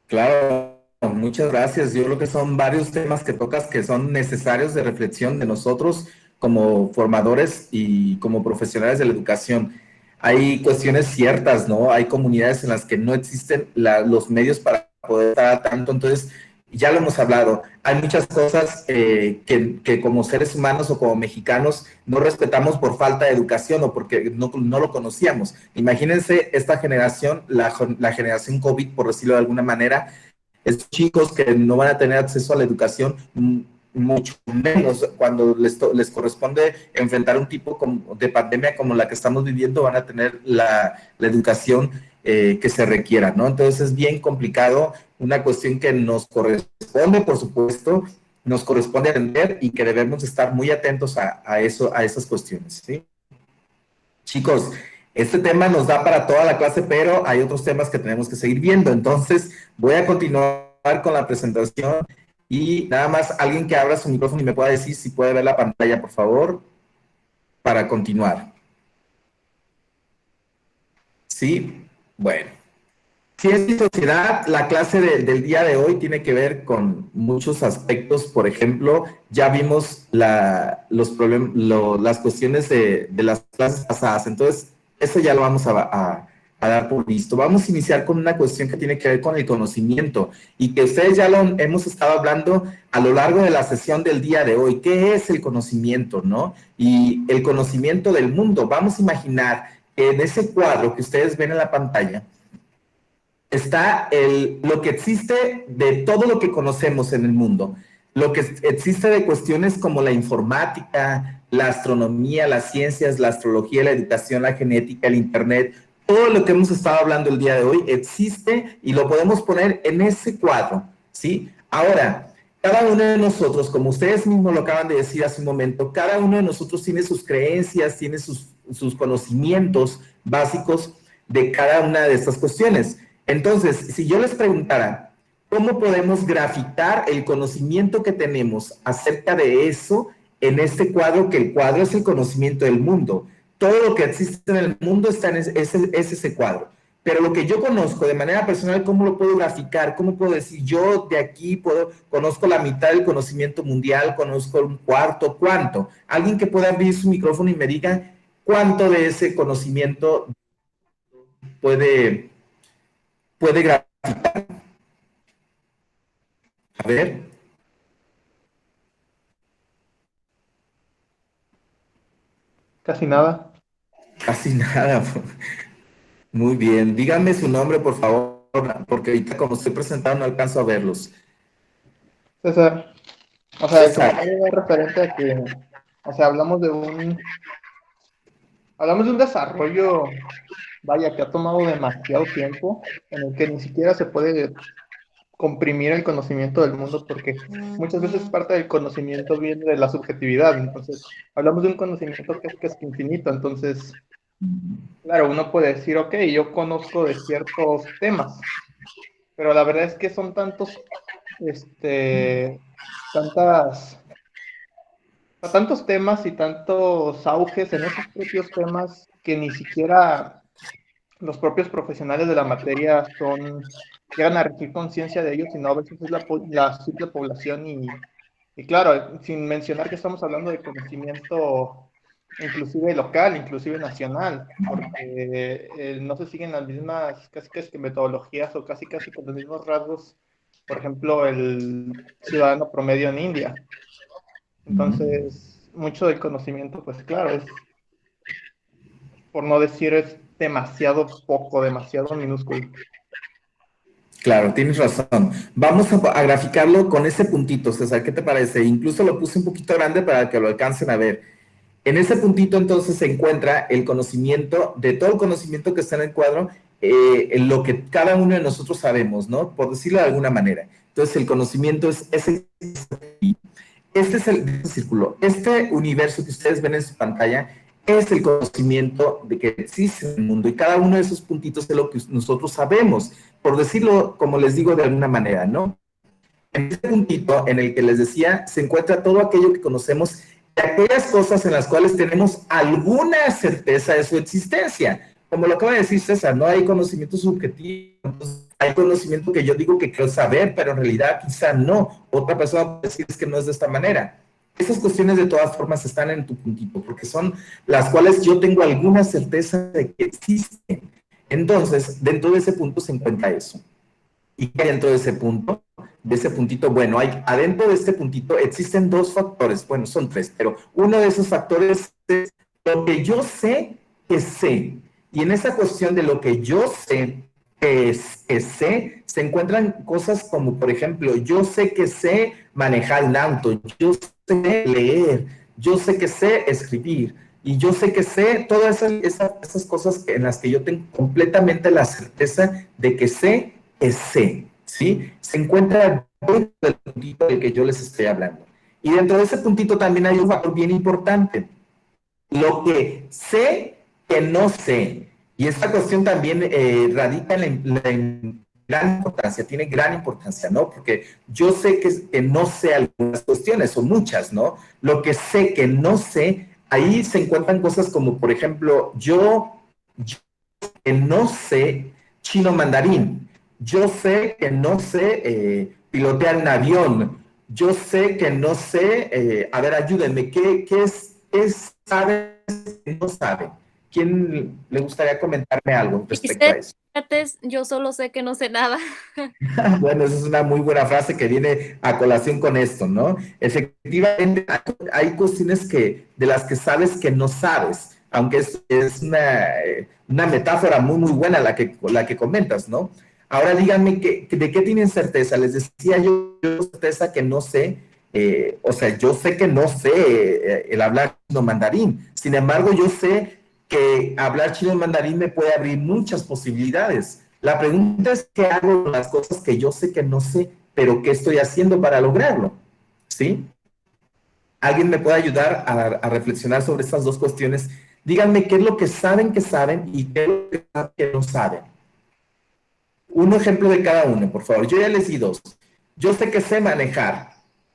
A: Claro, muchas gracias. Yo creo que son varios temas que tocas que son necesarios de reflexión de nosotros como formadores y como profesionales de la educación. Hay cuestiones ciertas, ¿no? Hay comunidades en las que no existen los medios para poder estar al tanto, entonces ya lo hemos hablado. Hay muchas cosas que como seres humanos o como mexicanos no respetamos por falta de educación o porque no lo conocíamos. Imagínense esta generación, la generación COVID, por decirlo de alguna manera, estos chicos que no van a tener acceso a la educación, mucho menos cuando les corresponde enfrentar un tipo de pandemia como la que estamos viviendo, van a tener la educación que se requiera, ¿no? Entonces es bien complicado, una cuestión que nos corresponde, por supuesto, nos corresponde atender y que debemos estar muy atentos a esas cuestiones, ¿sí? Chicos, este tema nos da para toda la clase, pero hay otros temas que tenemos que seguir viendo, entonces voy a continuar con la presentación y nada más alguien que abra su micrófono y me pueda decir si puede ver la pantalla, por favor, para continuar. ¿Sí? Bueno. Ciencia y sociedad, la clase del día de hoy tiene que ver con muchos aspectos. Por ejemplo, ya vimos las cuestiones de las clases pasadas. Entonces, eso ya lo vamos a dar por listo. Vamos a iniciar con una cuestión que tiene que ver con el conocimiento y que ustedes ya lo hemos estado hablando a lo largo de la sesión del día de hoy. ¿Qué es el conocimiento, no? Y el conocimiento del mundo. Vamos a imaginar que en ese cuadro que ustedes ven en la pantalla está lo que existe de todo lo que conocemos en el mundo, lo que existe de cuestiones como la informática, la astronomía, las ciencias, la astrología, la educación, la genética, el internet, todo lo que hemos estado hablando el día de hoy existe y lo podemos poner en ese cuadro, ¿sí? Ahora, cada uno de nosotros, como ustedes mismos lo acaban de decir hace un momento, cada uno de nosotros tiene sus creencias, tiene sus conocimientos básicos de cada una de estas cuestiones. Entonces, si yo les preguntara, ¿cómo podemos graficar el conocimiento que tenemos acerca de eso en este cuadro, que el cuadro es el conocimiento del mundo? Todo lo que existe en el mundo está en ese cuadro. Pero lo que yo conozco de manera personal, ¿cómo lo puedo graficar? ¿Cómo puedo decir, yo de aquí conozco la mitad del conocimiento mundial, conozco un cuarto, cuánto? Alguien que pueda abrir su micrófono y me diga cuánto de ese conocimiento puede graficar. A ver.
E: Casi nada.
A: Casi nada. Muy bien. Díganme su nombre, por favor, porque ahorita como estoy presentado no alcanzo a verlos.
E: César. O sea, el
A: César.
E: comentario es referente a que, o sea, hablamos de un desarrollo, vaya, que ha tomado demasiado tiempo, en el que ni siquiera se puede comprimir el conocimiento del mundo, porque muchas veces parte del conocimiento viene de la subjetividad. Entonces, hablamos de un conocimiento que es infinito. Entonces, claro, uno puede decir, ok, yo conozco de ciertos temas, pero la verdad es que son tantos temas y tantos auges en esos propios temas que ni siquiera los propios profesionales de la materia llegan a recibir conciencia de ellos, sino a veces es la simple población y claro, sin mencionar que estamos hablando de conocimiento inclusive local, inclusive nacional, porque no se siguen las mismas casi que metodologías o casi con los mismos rasgos, por ejemplo, el ciudadano promedio en India. Entonces, mucho del conocimiento, pues claro, es, por no decir, es demasiado poco, demasiado minúsculo.
A: Claro, tienes razón. Vamos a graficarlo con ese puntito, César, ¿qué te parece? Incluso lo puse un poquito grande para que lo alcancen a ver. En ese puntito entonces se encuentra el conocimiento, de todo el conocimiento que está en el cuadro, en lo que cada uno de nosotros sabemos, ¿no? Por decirlo de alguna manera. Entonces, el conocimiento es ese. Este es el círculo. Este universo que ustedes ven en su pantalla es el conocimiento de que existe en el mundo, y cada uno de esos puntitos es lo que nosotros sabemos, por decirlo, como les digo, de alguna manera, ¿no? En este puntito en el que les decía, se encuentra todo aquello que conocemos, de aquellas cosas en las cuales tenemos alguna certeza de su existencia. Como lo acaba de decir César, no hay conocimiento subjetivo, hay conocimiento que yo digo que quiero saber, pero en realidad quizá no. Otra persona puede decir que no es de esta manera. Esas cuestiones de todas formas están en tu puntito, porque son las cuales yo tengo alguna certeza de que existen. Entonces, dentro de ese punto se encuentra eso. ¿Y qué hay dentro de ese punto? De ese puntito, bueno, adentro de este puntito existen dos factores, bueno, son tres, pero uno de esos factores es lo que yo sé que sé. Y en esa cuestión de lo que yo sé que sé, se encuentran cosas como, por ejemplo, yo sé que sé manejar un auto, yo sé leer, yo sé que sé escribir, y yo sé que sé todas esas cosas en las que yo tengo completamente la certeza de que sé, ¿sí? Se encuentra dentro del puntito del que yo les estoy hablando. Y dentro de ese puntito también hay un factor bien importante. Lo que sé que no sé. Y esta cuestión también radica en la gran importancia, tiene gran importancia, ¿no? Porque yo sé que no sé algunas cuestiones, o muchas, ¿no? Lo que sé que no sé, ahí se encuentran cosas como, por ejemplo, yo que no sé chino mandarín, yo sé que no sé pilotear un avión, yo sé que no sé, a ver, ayúdenme, ¿qué sabe que no sabe? ¿Quién le gustaría comentarme algo respecto a eso?
K: Yo solo sé que no sé nada.
A: Bueno, esa es una muy buena frase que viene a colación con esto, ¿no? Efectivamente, hay cuestiones de las que sabes que no sabes, aunque es una metáfora muy, muy buena la que comentas, ¿no? Ahora díganme, ¿de qué tienen certeza? Les decía yo certeza que no sé, o sea, yo sé que no sé el hablar chino mandarín, sin embargo, yo sé que hablar chino mandarín me puede abrir muchas posibilidades. La pregunta es, ¿qué hago con las cosas que yo sé que no sé, pero qué estoy haciendo para lograrlo? ¿Sí? ¿Alguien me puede ayudar a reflexionar sobre estas dos cuestiones? Díganme qué es lo que saben y qué es lo que saben que no saben. Un ejemplo de cada uno, por favor. Yo ya les di dos. Yo sé que sé manejar.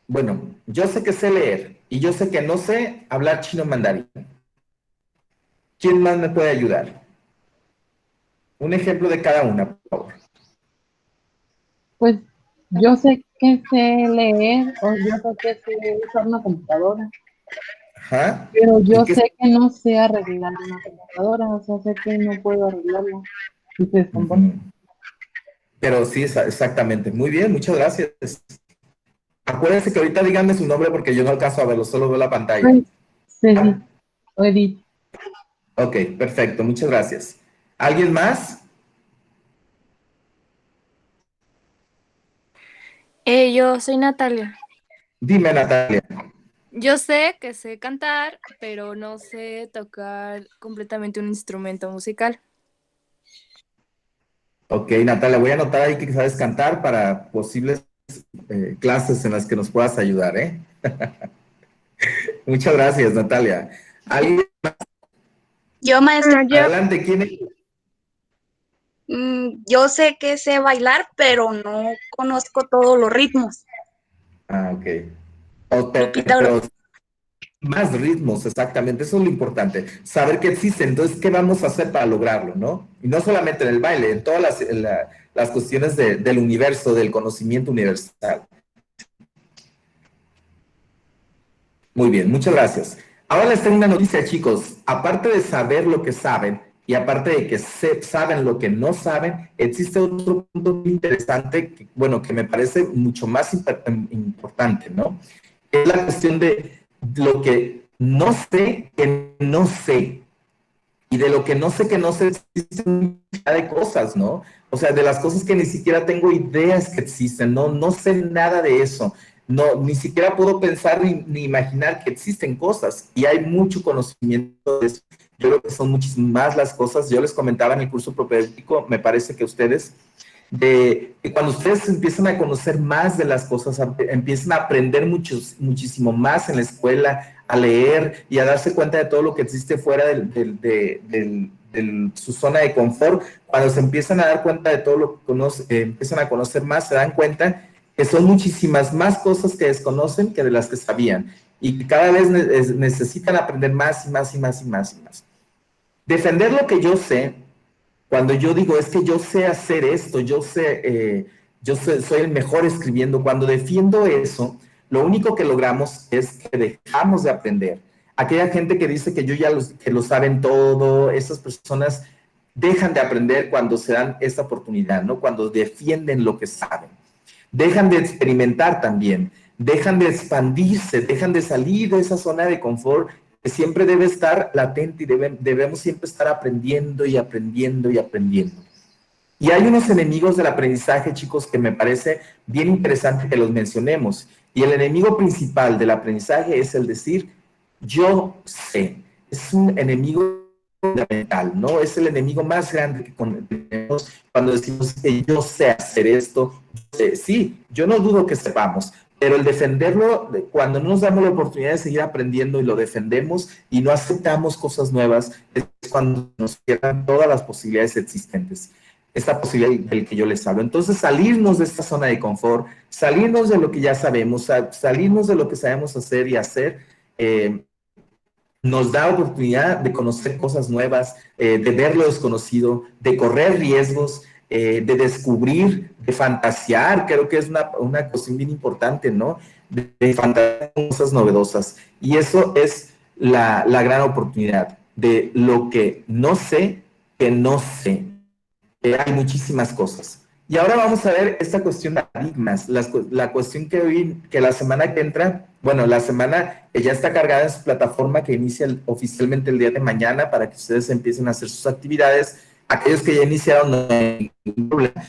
A: Bueno, yo sé que sé leer. Y yo sé que no sé hablar chino mandarín. ¿Quién más me puede ayudar? Un ejemplo de cada una, por favor.
D: Pues yo sé que sé leer, o yo sé que sé usar una computadora,
A: Ajá.
D: pero yo sé que no sé arreglar una computadora, o sea, sé que no puedo arreglarla y se descompone.
A: Pero sí, exactamente. Muy bien, muchas gracias. Acuérdense que ahorita díganme su nombre porque yo no alcanzo a verlo, solo veo la pantalla.
D: Sí, Edith.
A: Ok, perfecto, muchas gracias. ¿Alguien más?
K: Yo soy Natalia.
A: Dime, Natalia.
K: Yo sé que sé cantar, pero no sé tocar completamente un instrumento musical.
A: Ok, Natalia, voy a anotar ahí que sabes cantar para posibles clases en las que nos puedas ayudar, ¿eh? Muchas gracias, Natalia. ¿Alguien más?
C: Yo, maestra.
A: Adelante, ¿quién es?
C: Yo sé que sé bailar, pero no conozco todos los ritmos.
A: Ah, ok.
C: Lupita
A: Pero más ritmos, exactamente, eso es lo importante, saber que existen, entonces, ¿qué vamos a hacer para lograrlo, no? Y no solamente en el baile, en todas las cuestiones del universo, del conocimiento universal. Muy bien, muchas gracias. Ahora les tengo una noticia, chicos, aparte de saber lo que saben, y aparte de que saben lo que no saben, existe otro punto muy interesante, que me parece mucho más importante, ¿no? Es la cuestión de lo que no sé que no sé. Y de lo que no sé existen de cosas, ¿no? O sea, de las cosas que ni siquiera tengo ideas que existen, no sé nada de eso. No, ni siquiera puedo pensar ni imaginar que existen cosas. Y hay mucho conocimiento de eso. Yo creo que son muchísimas más las cosas. Yo les comentaba en el curso propedéutico, me parece que ustedes, de que cuando ustedes empiezan a conocer más de las cosas, empiezan a aprender muchísimo más en la escuela, a leer y a darse cuenta de todo lo que existe fuera de su zona de confort. Cuando se empiezan a dar cuenta de todo lo que empiezan a conocer más, se dan cuenta que son muchísimas más cosas que desconocen que de las que sabían, y que cada vez necesitan aprender más y más y más y más y más. Defender lo que yo sé, cuando yo digo es que yo sé hacer esto, soy el mejor escribiendo, cuando defiendo eso, lo único que logramos es que dejamos de aprender. Aquella gente que dice que que lo saben todo, esas personas dejan de aprender cuando se dan esta oportunidad, ¿no? Cuando defienden lo que saben. Dejan de experimentar también, dejan de expandirse, dejan de salir de esa zona de confort que siempre debe estar latente y debemos siempre estar aprendiendo y aprendiendo y aprendiendo. Y hay unos enemigos del aprendizaje, chicos, que me parece bien interesante que los mencionemos. Y el enemigo principal del aprendizaje es el decir, yo sé. Es un enemigo fundamental, ¿no? Es el enemigo más grande que tenemos cuando decimos que yo sé hacer esto. Sí, yo no dudo que sepamos, pero el defenderlo, cuando no nos damos la oportunidad de seguir aprendiendo y lo defendemos y no aceptamos cosas nuevas, es cuando nos cierran todas las posibilidades existentes. Esta posibilidad del que yo les hablo. Entonces, salirnos de esta zona de confort, salirnos de lo que ya sabemos, salirnos de lo que sabemos hacer y hacer, nos da oportunidad de conocer cosas nuevas, de ver lo desconocido, de correr riesgos, de descubrir, de fantasear. Creo que es una cuestión bien importante, ¿no? De fantasear cosas novedosas. Y eso es la gran oportunidad de lo que no sé, que no sé. Hay muchísimas cosas. Y ahora vamos a ver esta cuestión de paradigmas, la cuestión que la semana que entra, bueno, la semana que ya está cargada en su plataforma, que inicia oficialmente el día de mañana para que ustedes empiecen a hacer sus actividades. Aquellos que ya iniciaron, no hay ningún problema,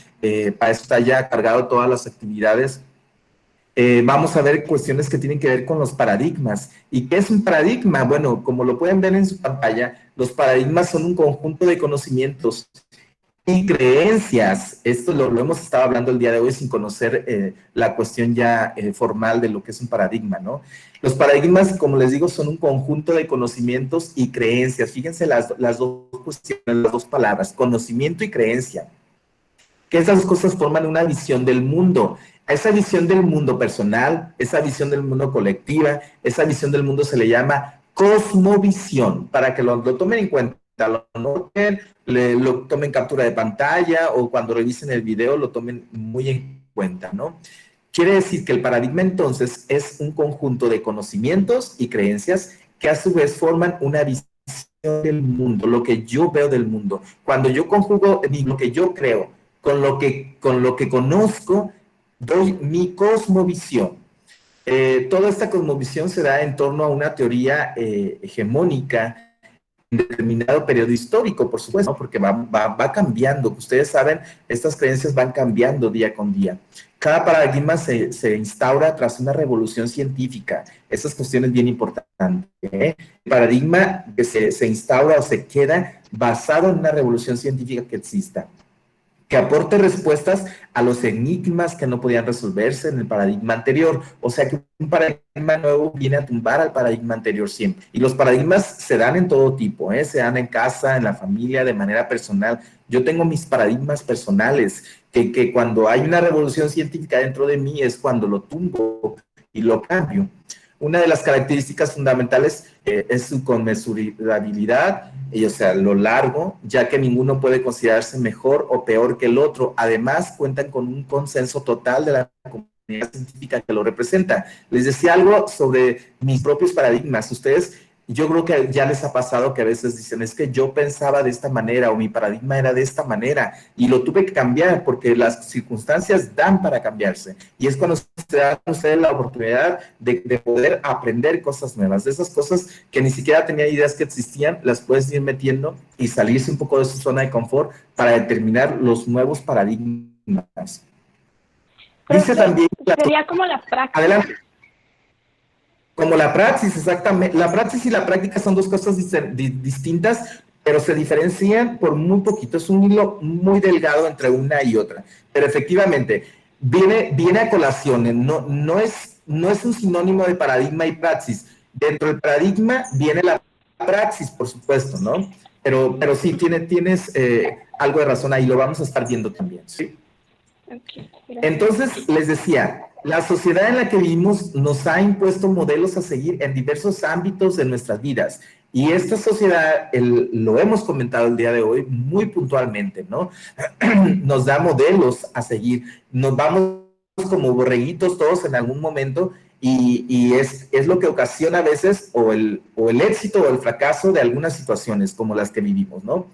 A: para eso está ya cargado todas las actividades. Vamos a ver cuestiones que tienen que ver con los paradigmas. ¿Y qué es un paradigma? Bueno, como lo pueden ver en su pantalla, los paradigmas son un conjunto de conocimientos y creencias. Esto lo hemos estado hablando el día de hoy sin conocer la cuestión ya formal de lo que es un paradigma, ¿no? Los paradigmas, como les digo, son un conjunto de conocimientos y creencias. Fíjense las dos cuestiones, las dos palabras, conocimiento y creencia. Que esas dos cosas forman una visión del mundo. A esa visión del mundo personal, esa visión del mundo colectiva, esa visión del mundo se le llama cosmovisión, para que lo tomen en cuenta, lo noten, lo tomen captura de pantalla o cuando revisen el video lo tomen muy en cuenta, ¿no? Quiere decir que el paradigma entonces es un conjunto de conocimientos y creencias que a su vez forman una visión del mundo, lo que yo veo del mundo. Cuando yo conjugo lo que yo creo con lo que conozco, doy mi cosmovisión. Toda esta cosmovisión se da en torno a una teoría hegemónica en determinado periodo histórico, por supuesto, ¿no? Porque va cambiando. Ustedes saben, estas creencias van cambiando día con día. Cada paradigma se instaura tras una revolución científica. Esas cuestiones bien importantes. El paradigma que se instaura o se queda basado en una revolución científica que exista, que aporte respuestas a los enigmas que no podían resolverse en el paradigma anterior. O sea que un paradigma nuevo viene a tumbar al paradigma anterior siempre. Y los paradigmas se dan en todo tipo, se dan en casa, en la familia, de manera personal. Yo tengo mis paradigmas personales, que cuando hay una revolución científica dentro de mí es cuando lo tumbo y lo cambio. Una de las características fundamentales es su conmensurabilidad, o sea, lo largo, ya que ninguno puede considerarse mejor o peor que el otro. Además, cuentan con un consenso total de la comunidad científica que lo representa. Les decía algo sobre mis propios paradigmas. Ustedes, yo creo que ya les ha pasado que a veces dicen, es que yo pensaba de esta manera o mi paradigma era de esta manera y lo tuve que cambiar porque las circunstancias dan para cambiarse. Y es cuando se dan a ustedes la oportunidad de poder aprender cosas nuevas, de esas cosas que ni siquiera tenía ideas que existían, las puedes ir metiendo y salirse un poco de su zona de confort para determinar los nuevos paradigmas.
L: Creo
A: Dice
L: que
A: también...
L: sería como la práctica.
A: Adelante. Como la praxis, exactamente. La praxis y la práctica son dos cosas distintas, pero se diferencian por muy poquito. Es un hilo muy delgado entre una y otra. Pero efectivamente, viene a colación. No es un sinónimo de paradigma y praxis. Dentro del paradigma viene la praxis, por supuesto, ¿no? Pero sí, tienes algo de razón ahí. Lo vamos a estar viendo también, ¿sí?
F: Okay,
A: entonces, les decía, la sociedad en la que vivimos nos ha impuesto modelos a seguir en diversos ámbitos de nuestras vidas. Y esta sociedad, lo hemos comentado el día de hoy muy puntualmente, ¿no? Nos da modelos a seguir. Nos vamos como borreguitos todos en algún momento y es lo que ocasiona a veces o el éxito o el fracaso de algunas situaciones como las que vivimos, ¿no?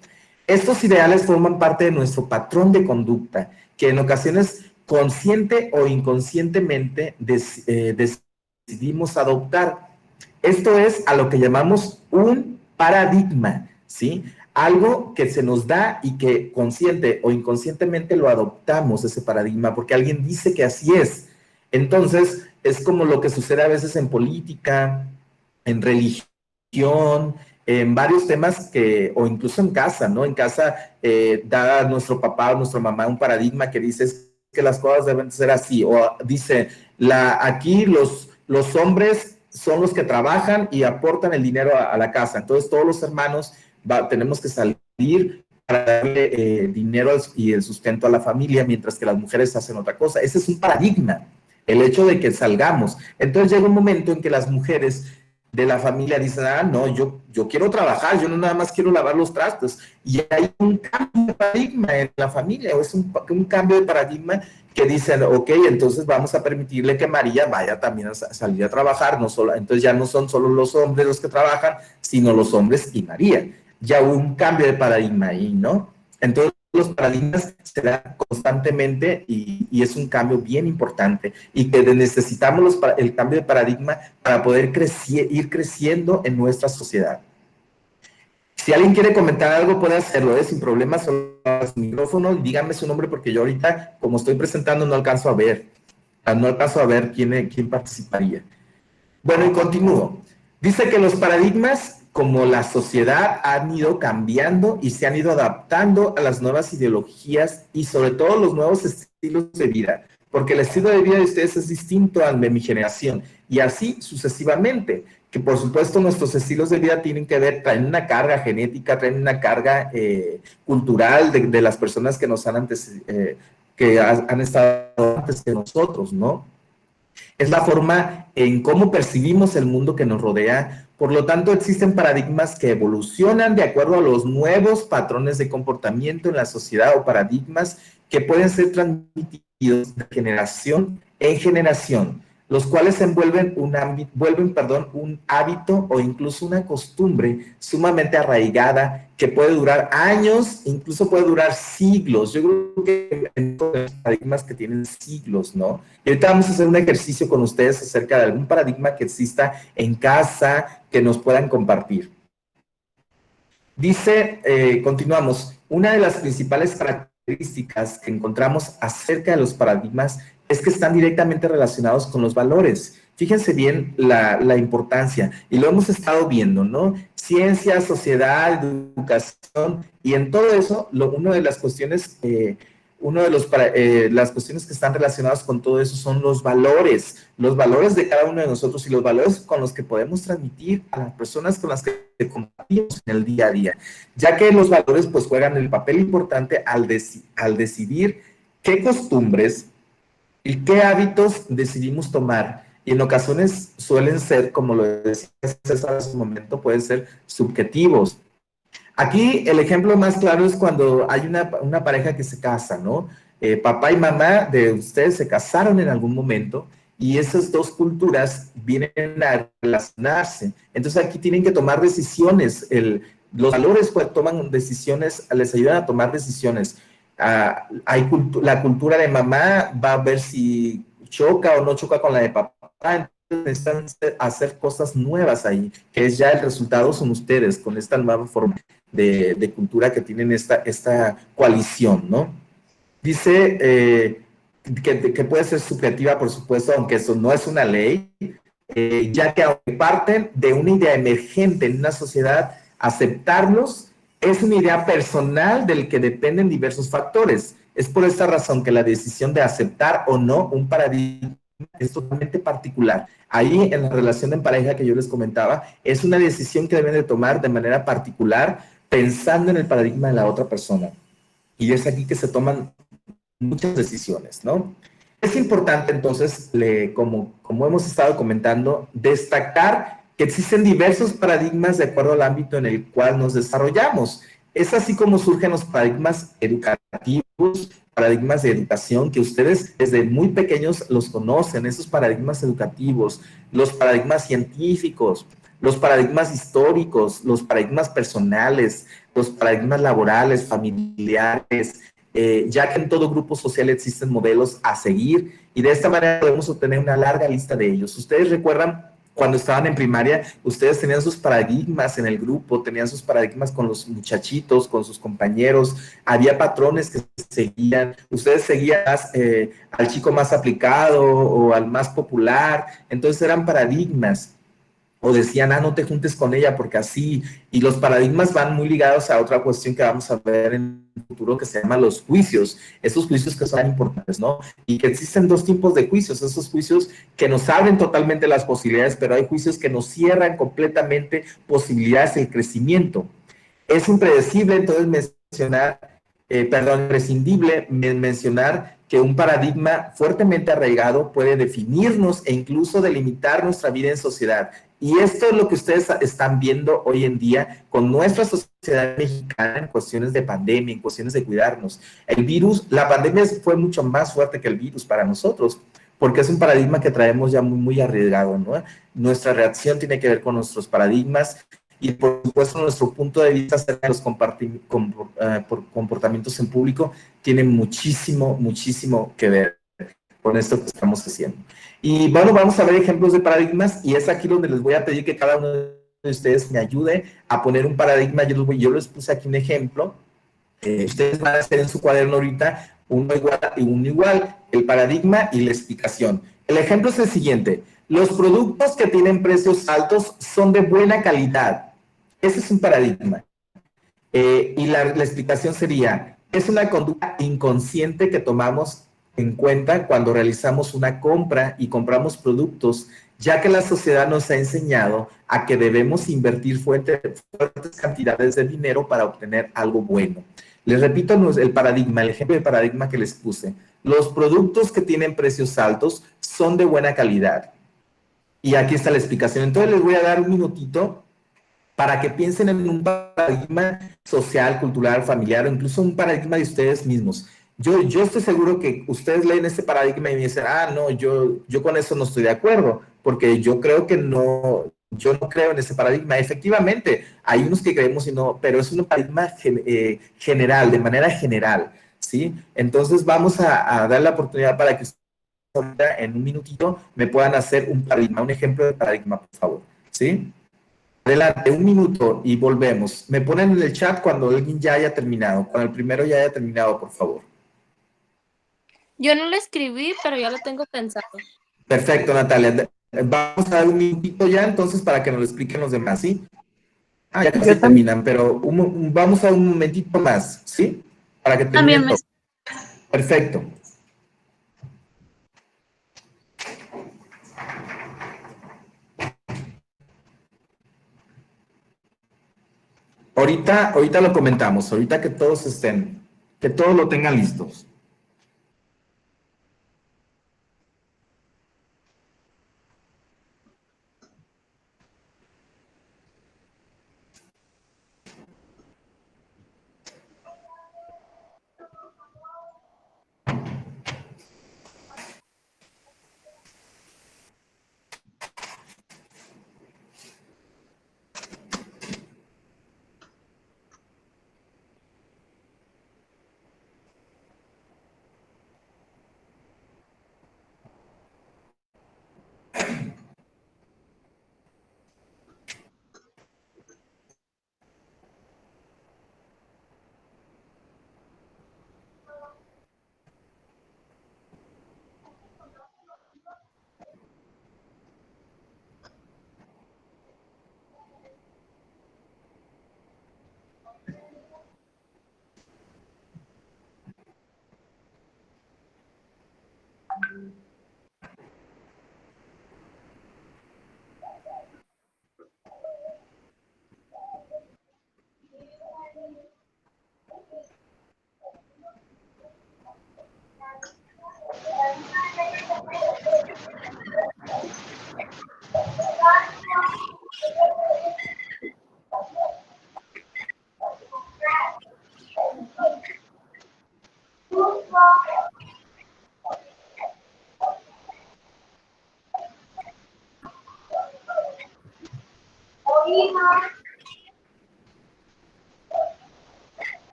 A: Estos ideales forman parte de nuestro patrón de conducta, que en ocasiones consciente o inconscientemente decidimos adoptar. Esto es a lo que llamamos un paradigma, ¿sí? Algo que se nos da y que consciente o inconscientemente lo adoptamos, ese paradigma, porque alguien dice que así es. Entonces, es como lo que sucede a veces en política, en religión, en varios temas o incluso en casa, ¿no? En casa da nuestro papá o nuestra mamá un paradigma que dice que las cosas deben ser así, o dice, aquí los hombres son los que trabajan y aportan el dinero a la casa, entonces todos los hermanos tenemos que salir para darle dinero y el sustento a la familia, mientras que las mujeres hacen otra cosa. Ese es un paradigma, el hecho de que salgamos. Entonces llega un momento en que las mujeres de la familia dicen, no, yo quiero trabajar, yo no nada más quiero lavar los trastos. Y hay un cambio de paradigma en la familia, o es un cambio de paradigma que dicen, ok, entonces vamos a permitirle que María vaya también a salir a trabajar, entonces ya no son solo los hombres los que trabajan, sino los hombres y María. Ya hubo un cambio de paradigma ahí, ¿no? Entonces, los paradigmas se dan constantemente y es un cambio bien importante y que necesitamos el cambio de paradigma para poder ir creciendo en nuestra sociedad. Si alguien quiere comentar algo, puede hacerlo, sin problemas, solo su micrófono y díganme su nombre porque yo ahorita, como estoy presentando, no alcanzo a ver. No alcanzo a ver quién participaría. Bueno, y continúo. Dice que los paradigmas, como la sociedad, han ido cambiando y se han ido adaptando a las nuevas ideologías y sobre todo los nuevos estilos de vida, porque el estilo de vida de ustedes es distinto al de mi generación y así sucesivamente, que por supuesto nuestros estilos de vida tienen que ver, traen una carga genética, traen una carga cultural de las personas que nos han han estado antes que nosotros, ¿no? Es la forma en cómo percibimos el mundo que nos rodea. Por lo tanto, existen paradigmas que evolucionan de acuerdo a los nuevos patrones de comportamiento en la sociedad o paradigmas que pueden ser transmitidos de generación en generación, los cuales envuelven un hábito o incluso una costumbre sumamente arraigada que puede durar años, incluso puede durar siglos. Yo creo que hay paradigmas que tienen siglos, ¿no? Y ahorita vamos a hacer un ejercicio con ustedes acerca de algún paradigma que exista en casa que nos puedan compartir. Dice, continuamos, una de las principales características que encontramos acerca de los paradigmas es que están directamente relacionados con los valores. Fíjense bien la importancia, y lo hemos estado viendo, ¿no? Ciencia, sociedad, educación, y en todo eso, una de las cuestiones las cuestiones que están relacionadas con todo eso son los valores de cada uno de nosotros y los valores con los que podemos transmitir a las personas con las que compartimos en el día a día, ya que los valores pues juegan el papel importante al decidir qué costumbres y qué hábitos decidimos tomar. Y en ocasiones suelen ser, como lo decía César hace un momento, pueden ser subjetivos. Aquí el ejemplo más claro es cuando hay una pareja que se casa, ¿no? Papá y mamá de ustedes se casaron en algún momento y esas dos culturas vienen a relacionarse. Entonces aquí tienen que tomar decisiones. Los valores pues, toman decisiones, les ayudan a tomar decisiones. La cultura de mamá va a ver si choca o no choca con la de papá. Entonces necesitan hacer cosas nuevas ahí, que es ya el resultado son ustedes con esta nueva forma de cultura que tienen esta coalición, ¿no? Dice que puede ser subjetiva, por supuesto, aunque eso no es una ley, ya que aunque parten de una idea emergente en una sociedad, aceptarlos es una idea personal del que dependen diversos factores. Es por esta razón que la decisión de aceptar o no un paradigma es totalmente particular. Ahí en la relación en pareja que yo les comentaba, es una decisión que deben de tomar de manera particular pensando en el paradigma de la otra persona. Y es aquí que se toman muchas decisiones, ¿no? Es importante entonces, como hemos estado comentando, destacar que existen diversos paradigmas de acuerdo al ámbito en el cual nos desarrollamos. Es así como surgen los paradigmas educativos, paradigmas de educación, que ustedes desde muy pequeños los conocen, esos paradigmas educativos, los paradigmas científicos, los paradigmas históricos, los paradigmas personales, los paradigmas laborales, familiares, ya que en todo grupo social existen modelos a seguir y de esta manera podemos obtener una larga lista de ellos. Ustedes recuerdan cuando estaban en primaria, ustedes tenían sus paradigmas en el grupo, tenían sus paradigmas con los muchachitos, con sus compañeros, había patrones que seguían, ustedes seguían al chico más aplicado o al más popular, entonces eran paradigmas. O decían, no te juntes con ella porque así, y los paradigmas van muy ligados a otra cuestión que vamos a ver en el futuro que se llama los juicios, esos juicios que son importantes, ¿no? Y que existen dos tipos de juicios, esos juicios que nos abren totalmente las posibilidades, pero hay juicios que nos cierran completamente posibilidades de crecimiento. Es impredecible entonces imprescindible mencionar que un paradigma fuertemente arraigado puede definirnos e incluso delimitar nuestra vida en sociedad. Y esto es lo que ustedes están viendo hoy en día con nuestra sociedad mexicana en cuestiones de pandemia, en cuestiones de cuidarnos. El virus, la pandemia fue mucho más fuerte que el virus para nosotros, porque es un paradigma que traemos ya muy, muy arriesgado, ¿no? Nuestra reacción tiene que ver con nuestros paradigmas y por supuesto nuestro punto de vista acerca de los comportamientos en público tiene muchísimo, muchísimo que ver con esto que estamos haciendo. Y bueno, vamos a ver ejemplos de paradigmas y es aquí donde les voy a pedir que cada uno de ustedes me ayude a poner un paradigma. Yo les puse aquí un ejemplo. Ustedes van a hacer en su cuaderno ahorita uno igual y uno igual, el paradigma y la explicación. El ejemplo es el siguiente. Los productos que tienen precios altos son de buena calidad. Ese es un paradigma. Y la explicación sería, es una conducta inconsciente que tomamos en cuenta cuando realizamos una compra y compramos productos, ya que la sociedad nos ha enseñado a que debemos invertir fuertes cantidades de dinero para obtener algo bueno. Les repito el paradigma, el ejemplo de paradigma que les puse. Los productos que tienen precios altos son de buena calidad. Y aquí está la explicación. Entonces les voy a dar un minutito para que piensen en un paradigma social, cultural, familiar, o incluso un paradigma de ustedes mismos. Yo estoy seguro que ustedes leen este paradigma y me dicen, no, yo con eso no estoy de acuerdo, porque yo creo que no, yo no creo en ese paradigma. Efectivamente, hay unos que creemos y no, pero es un paradigma general, de manera general, ¿sí? Entonces vamos a dar la oportunidad para que ustedes en un minutito me puedan hacer un paradigma, un ejemplo de paradigma, por favor, ¿sí? Adelante, un minuto y volvemos. Me ponen en el chat cuando alguien ya haya terminado, cuando el primero ya haya terminado, por favor.
K: Yo no lo escribí, pero ya lo tengo pensado.
A: Perfecto, Natalia. Vamos a dar un minutito ya, entonces, para que nos lo expliquen los demás, ¿sí? Ya casi terminan, pero vamos a un momentito más, ¿sí? Para que terminen todo. Perfecto. Ahorita lo comentamos, ahorita que todos estén, que todos lo tengan listos.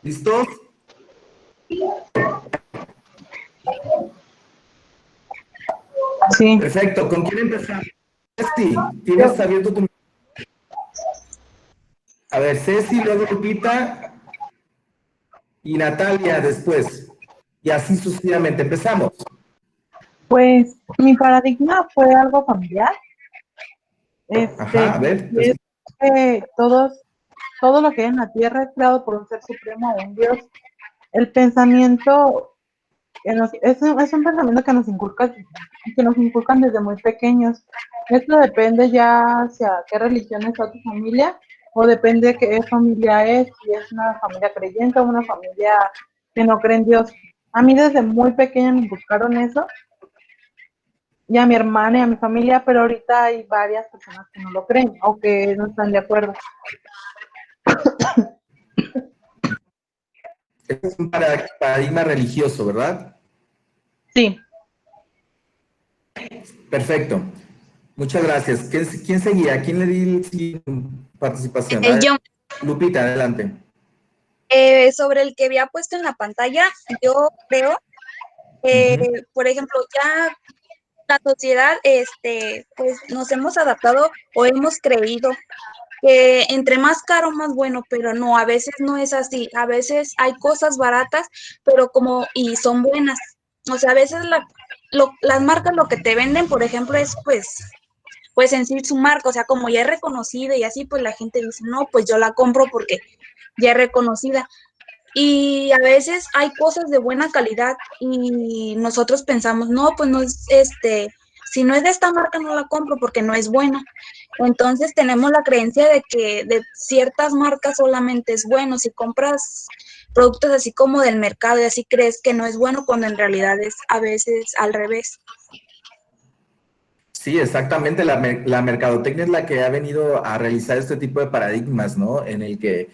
A: ¿Listos?
J: Sí.
A: Perfecto. ¿Con quién empezamos? Ceci, ¿tienes abierto tu... A ver, Ceci, luego Lupita y Natalia después. Y así sucesivamente. Empezamos.
J: Pues mi paradigma fue algo familiar.
A: Ajá, a ver.
J: Y es que todo lo que hay en la tierra es creado por un ser supremo, un Dios. El pensamiento es un pensamiento que nos inculcan desde muy pequeños. Esto depende ya hacia qué religión está tu familia, o depende de qué familia es, si es una familia creyente o una familia que no cree en Dios. A mí desde muy pequeña me inculcaron eso, y a mi hermana y a mi familia, pero ahorita hay varias personas que no lo creen o que no están de acuerdo.
A: Es un paradigma religioso, ¿verdad?
J: Sí.
A: Perfecto. Muchas gracias. ¿Quién seguía? ¿Quién le di participación?
C: Yo.
A: Lupita, adelante.
C: Sobre el que había puesto en la pantalla, yo creo, por ejemplo, ya la sociedad, pues nos hemos adaptado o hemos creído que entre más caro, más bueno, pero no, a veces no es así. A veces hay cosas baratas, pero y son buenas. O sea, a veces las marcas lo que te venden, por ejemplo, es pues en sí su marca, o sea, como ya es reconocida y así, pues la gente dice, no, pues yo la compro porque ya es reconocida. Y a veces hay cosas de buena calidad y nosotros pensamos, no, pues no es si no es de esta marca no la compro porque no es buena. Entonces tenemos la creencia de que de ciertas marcas solamente es bueno. Si compras productos así como del mercado y así crees que no es bueno cuando en realidad es a veces al revés.
A: Sí, exactamente. La mercadotecnia es la que ha venido a realizar este tipo de paradigmas, ¿no? En el que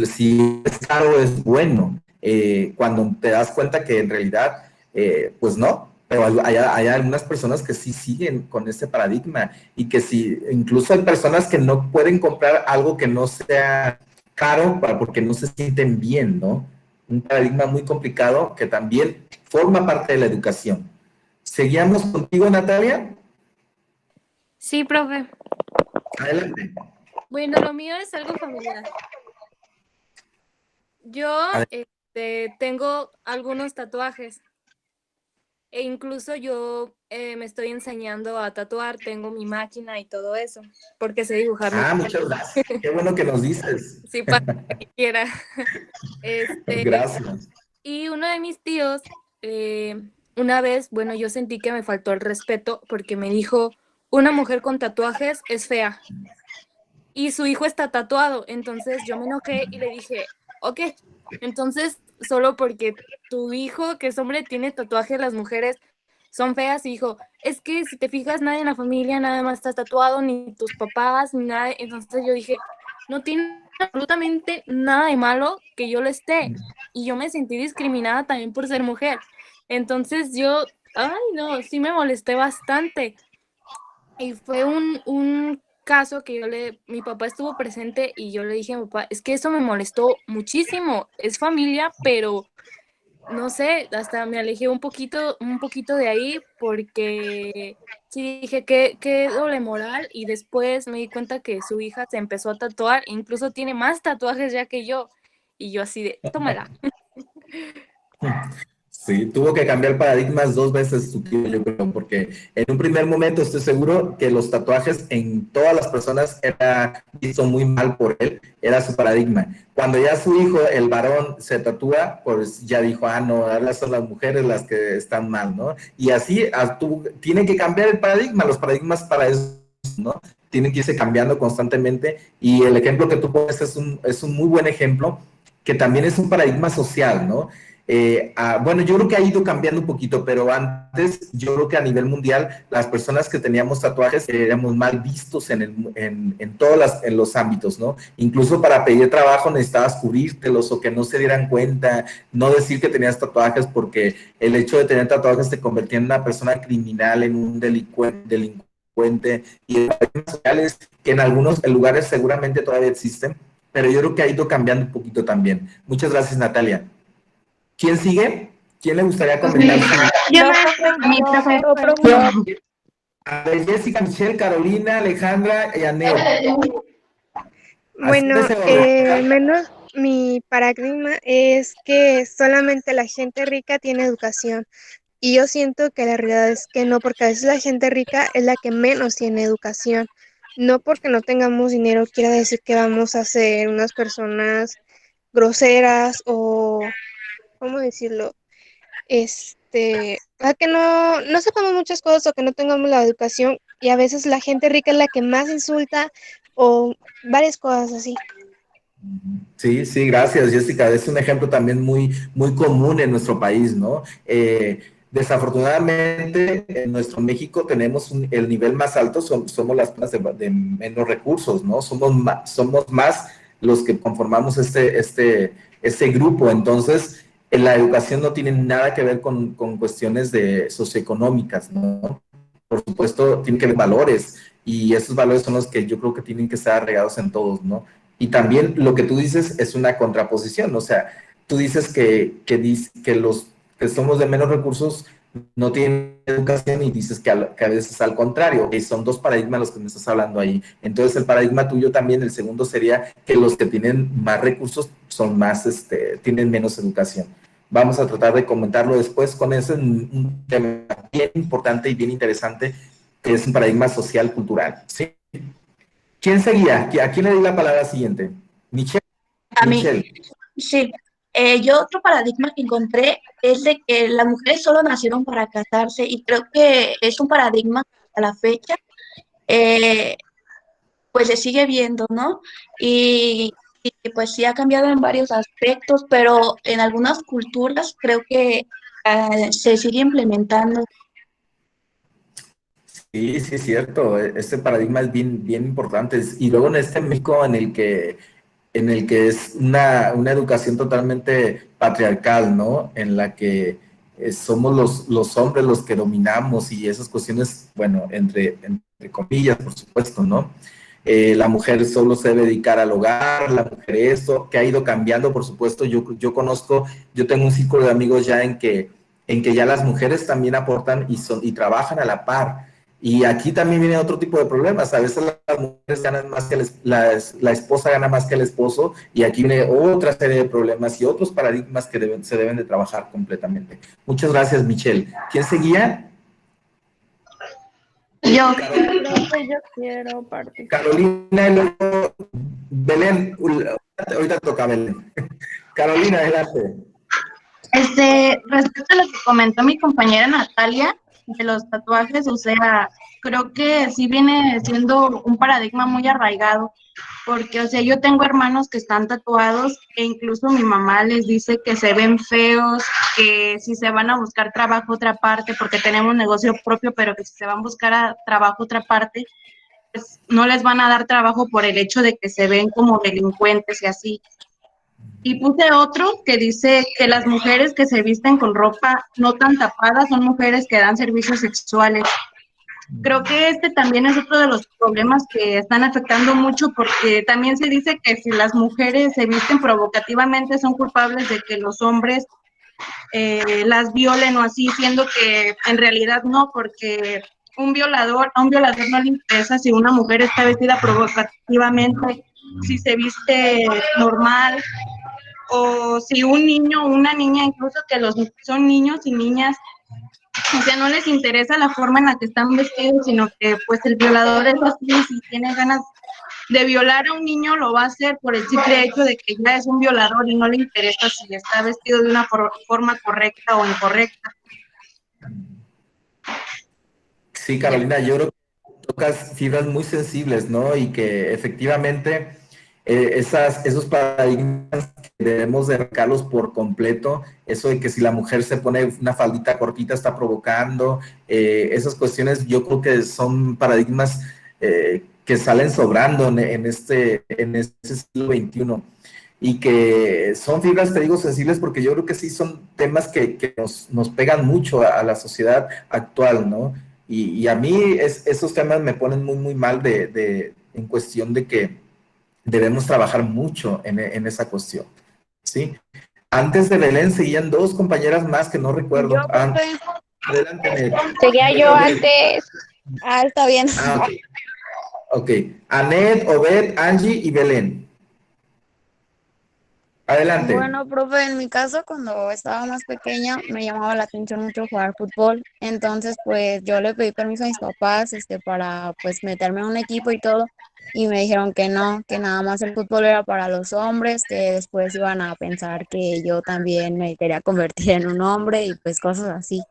A: si es caro es bueno, cuando te das cuenta que en realidad, pues no, pero hay algunas personas que sí siguen con ese paradigma y que sí, incluso hay personas que no pueden comprar algo que no sea caro porque no se sienten bien, ¿no? Un paradigma muy complicado que también forma parte de la educación. ¿Seguíamos contigo, Natalia?
K: Sí, profe.
A: Adelante.
K: Bueno, lo mío es algo familiar. Yo tengo algunos tatuajes e incluso yo me estoy enseñando a tatuar, tengo mi máquina y todo eso, porque sé dibujar.
A: Muchas gracias. Qué bueno que nos dices.
K: Sí, para que quiera.
A: Gracias.
K: Y uno de mis tíos, una vez, bueno, yo sentí que me faltó el respeto porque me dijo, una mujer con tatuajes es fea. Y su hijo está tatuado, entonces yo me enojé y le dije, ok, entonces solo porque tu hijo, que es hombre, tiene tatuajes, las mujeres son feas, y dijo, es que si te fijas, nadie en la familia, nada más está tatuado, ni tus papás, ni nada. Entonces yo dije, no tiene absolutamente nada de malo que yo lo esté, y yo me sentí discriminada también por ser mujer. Entonces yo, ay no, sí me molesté bastante, y fue un caso que mi papá estuvo presente y yo le dije a mi papá, es que eso me molestó muchísimo, es familia, pero no sé, hasta me alejé un poquito de ahí porque sí dije que doble moral y después me di cuenta que su hija se empezó a tatuar, incluso tiene más tatuajes ya que yo y yo así de, tómala.
A: Sí, tuvo que cambiar paradigmas 2 veces su tío, yo creo, porque en un primer momento estoy seguro que los tatuajes en todas las personas era visto muy mal por él, era su paradigma. Cuando ya su hijo, el varón, se tatúa, pues ya dijo, ah, no, ahora son las mujeres las que están mal, ¿no? Y así tiene que cambiar el paradigma, los paradigmas para eso, ¿no? Tienen que irse cambiando constantemente y el ejemplo que tú pones es un muy buen ejemplo, que también es un paradigma social, ¿no? Bueno, yo creo que ha ido cambiando un poquito, pero antes yo creo que a nivel mundial las personas que teníamos tatuajes éramos mal vistos en todos en los ámbitos, ¿no? Incluso para pedir trabajo necesitabas cubrirtelos o que no se dieran cuenta, no decir que tenías tatuajes porque el hecho de tener tatuajes te convertía en una persona criminal, en un delincuente y en sociales que en algunos lugares seguramente todavía existen, pero yo creo que ha ido cambiando un poquito también. Muchas gracias, Natalia. ¿Quién sigue? ¿Quién le gustaría comentar?
C: Yo, mi profe.
A: A ver, Jessica, Michelle, Carolina, Alejandra y Anel.
L: Bueno, al menos mi paradigma es que solamente la gente rica tiene educación. Y yo siento que la realidad es que no, porque a veces la gente rica es la que menos tiene educación. No porque no tengamos dinero quiere decir que vamos a ser unas personas groseras o, ¿cómo decirlo? A que no sepamos muchas cosas o que no tengamos la educación y a veces la gente rica es la que más insulta o varias cosas así.
A: Sí, sí, gracias, Jessica. Es un ejemplo también muy común en nuestro país, ¿no? Desafortunadamente, en nuestro México tenemos el nivel más alto, somos las personas de menos recursos, ¿no? Somos más los que conformamos este grupo. Entonces, la educación no tiene nada que ver con cuestiones socioeconómicas, ¿no? Por supuesto, tiene que ver valores y esos valores son los que yo creo que tienen que estar arraigados en todos, ¿no? Y también lo que tú dices es una contraposición, o sea, tú dices que los que somos de menos recursos no tienen educación y dices que a veces al contrario, que son dos paradigmas los que me estás hablando ahí. Entonces el paradigma tuyo también, el segundo sería que los que tienen más recursos son tienen menos educación. Vamos a tratar de comentarlo después con ese un tema bien importante y bien interesante, que es un paradigma social cultural, ¿sí? ¿Quién seguía? ¿A quién le di la palabra siguiente? Michelle.
C: A mí. Sí. Yo otro paradigma que encontré es de que las mujeres solo nacieron para casarse y creo que es un paradigma a la fecha, pues se sigue viendo, ¿no? Y pues sí ha cambiado en varios aspectos, pero en algunas culturas creo que se sigue implementando.
A: Sí, sí, es cierto. Este paradigma es bien importante. Y luego en este México en el que es una educación totalmente patriarcal, ¿no? En la que somos los hombres los que dominamos y esas cuestiones, bueno, entre comillas, por supuesto, ¿no? La mujer solo se debe dedicar al hogar, la mujer esto, que ha ido cambiando, por supuesto. Yo tengo un círculo de amigos ya en que ya las mujeres también aportan y trabajan a la par. Y aquí también viene otro tipo de problemas. A veces las mujeres ganan más que la esposa gana más que el esposo, y aquí viene otra serie de problemas y otros paradigmas que se deben de trabajar completamente. Muchas gracias, Michelle. ¿Quién seguía?
C: Yo
H: quiero participar.
A: Carolina, y luego Belén. Ahorita toca Belén. Carolina, adelante.
C: Respecto a lo que comentó mi compañera Natalia de los tatuajes, o sea, creo que sí viene siendo un paradigma muy arraigado, porque, o sea, yo tengo hermanos que están tatuados e incluso mi mamá les dice que se ven feos, que si se van a buscar trabajo otra parte, porque tenemos negocio propio, pero que si se van a buscar trabajo otra parte, pues no les van a dar trabajo por el hecho de que se ven como delincuentes y así. Y puse otro que dice que las mujeres que se visten con ropa no tan tapada son mujeres que dan servicios sexuales. Creo que también es otro de los problemas que están afectando mucho, porque también se dice que si las mujeres se visten provocativamente son culpables de que los hombres las violen o así, siendo que en realidad no, porque a un violador no le interesa si una mujer está vestida provocativamente, si se viste normal, o si un niño o una niña, incluso que son niños y niñas, o sea, no les interesa la forma en la que están vestidos, sino que pues el violador es así, si tiene ganas de violar a un niño lo va a hacer por el simple hecho de que ya es un violador y no le interesa si está vestido de una forma correcta o incorrecta.
A: Sí, Carolina, yo creo que tocas fibras muy sensibles, ¿no? Y que efectivamente esos paradigmas que debemos de arrancarlos por completo, eso de que si la mujer se pone una faldita cortita está provocando, esas cuestiones yo creo que son paradigmas que salen sobrando en este siglo XXI y que son fibras, te digo, sensibles porque yo creo que sí son temas que nos pegan mucho a la sociedad actual, ¿no? Y a mí esos temas me ponen muy, muy mal en cuestión de que debemos trabajar mucho en esa cuestión, ¿sí? Antes de Belén seguían dos compañeras más que no recuerdo.
F: Yo, profe.
A: Adelante, Anet.
F: Seguía yo antes. Está bien.
A: Ok. Ok. Anet, Obed, Angie y Belén. Adelante.
M: Bueno, profe, en mi caso, cuando estaba más pequeña, me llamaba la atención mucho jugar fútbol. Entonces, pues, yo le pedí permiso a mis papás, para, pues, meterme en un equipo y todo. Y me dijeron que no, que nada más el fútbol era para los hombres, que después iban a pensar que yo también me quería convertir en un hombre y pues cosas así.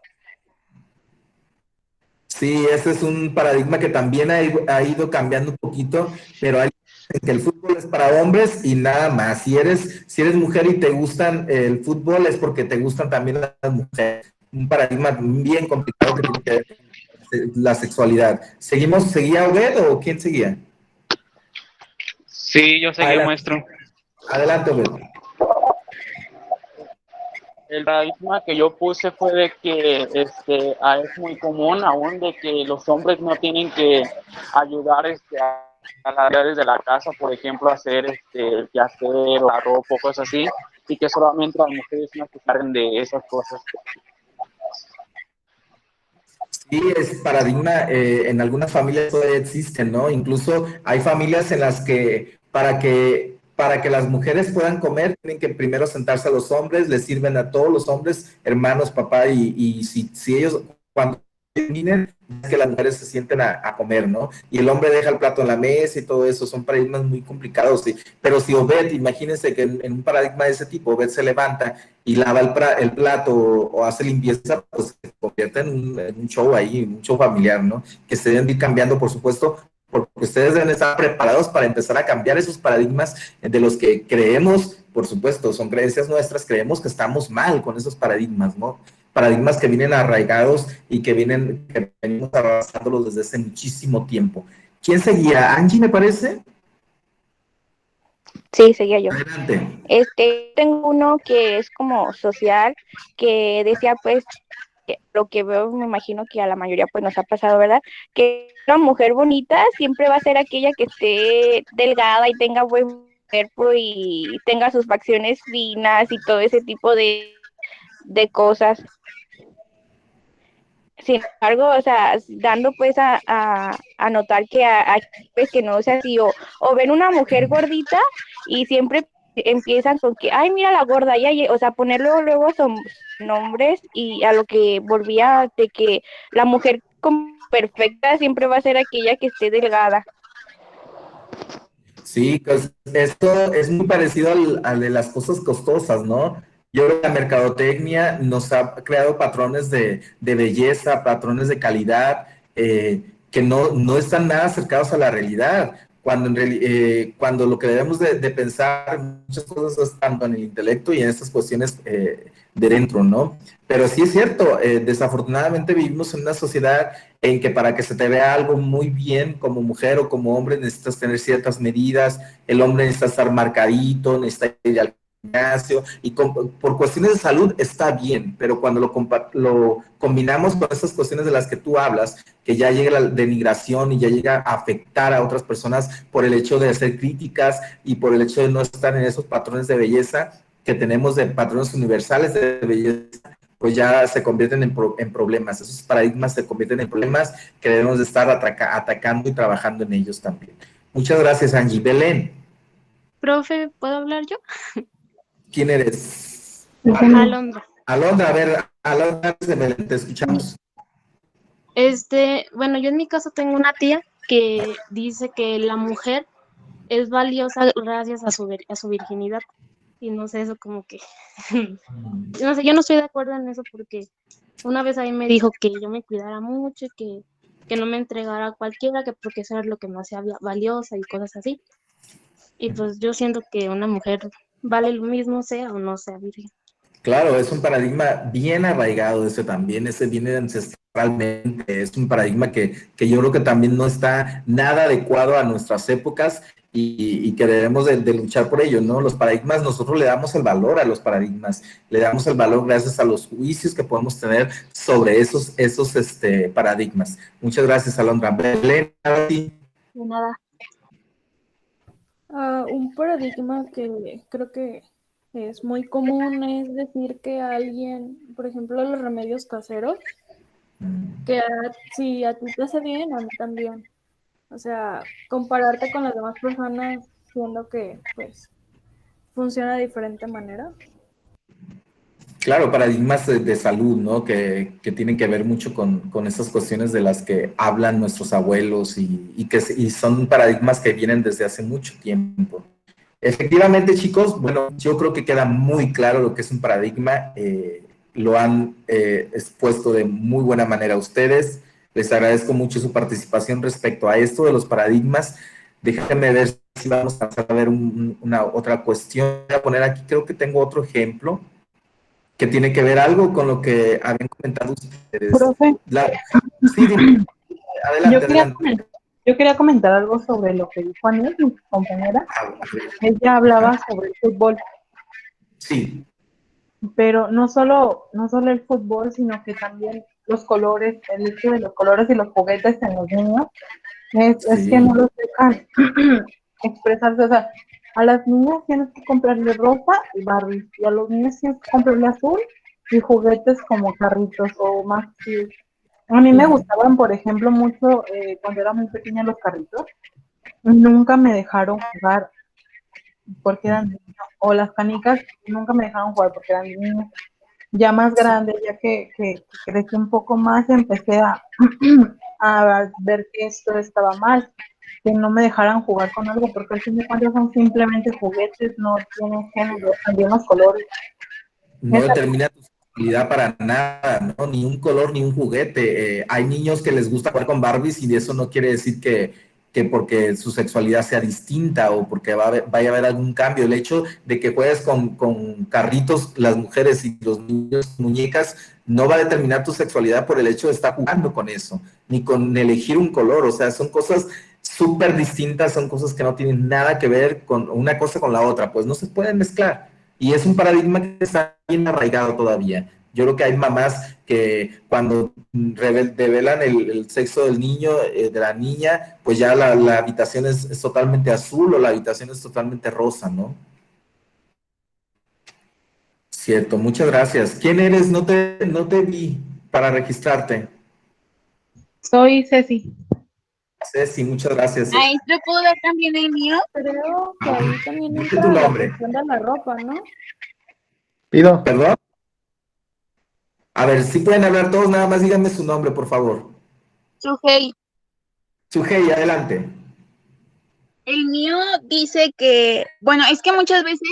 A: Sí, ese es un paradigma que también ha ido cambiando un poquito, pero hay que el fútbol es para hombres y nada más. Si eres mujer y te gustan el fútbol es porque te gustan también las mujeres. Un paradigma bien complicado que tiene que ver con la sexualidad. ¿Seguía Obed o quién seguía?
I: Sí, yo seguí, maestro.
A: Adelante, Obed.
I: El paradigma que yo puse fue de que es muy común aún de que los hombres no tienen que ayudar a las tareas de la casa, por ejemplo, hacer el quehacer, la ropa, cosas así, y que solamente las mujeres son las que cargan de esas cosas.
A: Sí, es paradigma, en algunas familias todavía existen, ¿no? Incluso hay familias en las que para que las mujeres puedan comer, tienen que primero sentarse a los hombres, les sirven a todos los hombres, hermanos, papá, y si ellos, cuando terminen, es que las mujeres se sienten a comer, ¿no? Y el hombre deja el plato en la mesa y todo eso, son paradigmas muy complicados, sí. Pero si Obed, imagínense que en un paradigma de ese tipo, Obed se levanta y lava el plato o hace limpieza, pues se convierte en un show ahí, un show familiar, ¿no? Que se deben ir cambiando, por supuesto, porque ustedes deben estar preparados para empezar a cambiar esos paradigmas de los que creemos, por supuesto, son creencias nuestras, creemos que estamos mal con esos paradigmas, ¿no? Paradigmas que vienen arraigados y que venimos avanzándolos desde hace muchísimo tiempo. ¿Quién seguía? ¿Angie, me parece?
F: Sí, seguía yo.
A: Adelante.
F: Tengo uno que es como social, que decía pues, que lo que veo, me imagino que a la mayoría pues nos ha pasado, ¿verdad? Que una mujer bonita siempre va a ser aquella que esté delgada y tenga buen cuerpo y tenga sus facciones finas y todo ese tipo de cosas. Sin embargo, o sea, dando pues a notar que pues que no sea así, o ven una mujer gordita y siempre empiezan con que, ay, mira la gorda, o sea, ponerlo luego son nombres, y a lo que volvía de que la mujer como perfecta siempre va a ser aquella que esté delgada.
A: Sí, pues esto es muy parecido al de las cosas costosas, ¿no? Yo creo que la mercadotecnia nos ha creado patrones de belleza, patrones de calidad, que no están nada acercados a la realidad. Cuando lo que debemos de pensar, muchas cosas están tanto en el intelecto y en estas cuestiones de dentro, ¿no? Pero sí es cierto, desafortunadamente vivimos en una sociedad en que para que se te vea algo muy bien como mujer o como hombre necesitas tener ciertas medidas, el hombre necesita estar marcadito, necesita ir al gimnasio, y por cuestiones de salud está bien, pero cuando lo combinamos con esas cuestiones de las que tú hablas, que ya llega la denigración y ya llega a afectar a otras personas por el hecho de hacer críticas y por el hecho de no estar en esos patrones de belleza, que tenemos de patrones universales de belleza, pues ya se convierten en problemas. Esos paradigmas se convierten en problemas que debemos de estar atacando y trabajando en ellos también. Muchas gracias, Angie. Belén,
N: Profe, ¿puedo hablar yo?
A: ¿quién eres?
N: Alondra.
A: Alondra, a ver, Alondra, Belén, te escuchamos.
N: Bueno, yo en mi caso tengo una tía que dice que la mujer es valiosa gracias a su virginidad. Y no sé, eso como que, no sé, yo no estoy de acuerdo en eso porque una vez ahí me dijo que yo me cuidara mucho y que no me entregara a cualquiera, que porque eso era lo que me hacía valiosa y cosas así. Y pues yo siento que una mujer vale lo mismo sea o no sea virgen.
A: Claro, es un paradigma bien arraigado ese también, ese viene ancestralmente, es un paradigma que yo creo que también no está nada adecuado a nuestras épocas y que debemos de luchar por ello, ¿no? Los paradigmas, nosotros le damos el valor a los paradigmas, le damos el valor gracias a los juicios que podemos tener sobre esos paradigmas. Muchas gracias, Alondra. Belén, a ti.
N: De nada.
H: Un paradigma que creo que es muy común es decir que alguien, por ejemplo, los remedios caseros, que si a ti te hace bien, a mí también. O sea, compararte con las demás personas siendo que, pues, funciona de diferente manera.
A: Claro, paradigmas de salud, ¿no? Que tienen que ver mucho con esas cuestiones de las que hablan nuestros abuelos y son paradigmas que vienen desde hace mucho tiempo. Efectivamente, chicos, bueno, yo creo que queda muy claro lo que es un paradigma. Lo han expuesto de muy buena manera ustedes. Les agradezco mucho su participación respecto a esto de los paradigmas. Déjenme ver si vamos a ver una otra cuestión. Voy a poner aquí, creo que tengo otro ejemplo que tiene que ver algo con lo que habían comentado ustedes.
D: Profe.
A: Sí, dime. Adelante.
D: Yo quería comentar algo sobre lo que dijo Anel, mi compañera. Ella hablaba sobre el fútbol.
A: Sí.
D: Pero no solo el fútbol, sino que también los colores, el hecho de los colores y los juguetes en los niños, es que no los dejan expresarse. O sea, a las niñas tienes que comprarle rosa y Barbie, y a los niños tienes que comprarle azul y juguetes como carritos o más. A mí me gustaban, por ejemplo, mucho cuando era muy pequeña los carritos. Nunca me dejaron jugar porque eran niños. O las canicas nunca me dejaron jugar porque eran niños. Ya más grande, ya que crecí un poco más, empecé a ver que esto estaba mal, que no me dejaran jugar con algo, porque al fin de cuentas son simplemente juguetes, no tienen género, también los colores.
A: No determina tu sexualidad para nada, ¿no? Ni un color, ni un juguete. Hay niños que les gusta jugar con Barbies y eso no quiere decir que porque su sexualidad sea distinta o porque vaya a haber algún cambio. El hecho de que juegues con carritos, las mujeres y los niños, muñecas, no va a determinar tu sexualidad por el hecho de estar jugando con eso, ni con elegir un color. O sea, son cosas súper distintas, son cosas que no tienen nada que ver con una cosa con la otra, pues no se pueden mezclar. Y es un paradigma que está bien arraigado todavía. Yo creo que hay mamás que cuando revelan el sexo del niño, de la niña, pues ya la habitación es totalmente azul o la habitación es totalmente rosa, ¿no? Cierto, muchas gracias. ¿Quién eres? No te vi para registrarte.
D: Soy Ceci.
A: Ceci, muchas gracias.
F: Maestro, ¿puedo dar también el mío?
H: Creo que ahí también
A: Dice
H: entra
A: tu
H: la
A: nombre.
H: cuestión de la ropa, ¿no?
E: Pido.
A: ¿Perdón? A ver, si pueden hablar todos, nada más díganme su nombre, por favor.
F: Sujei.
A: Sujei, adelante.
F: El mío dice que, bueno, es que muchas veces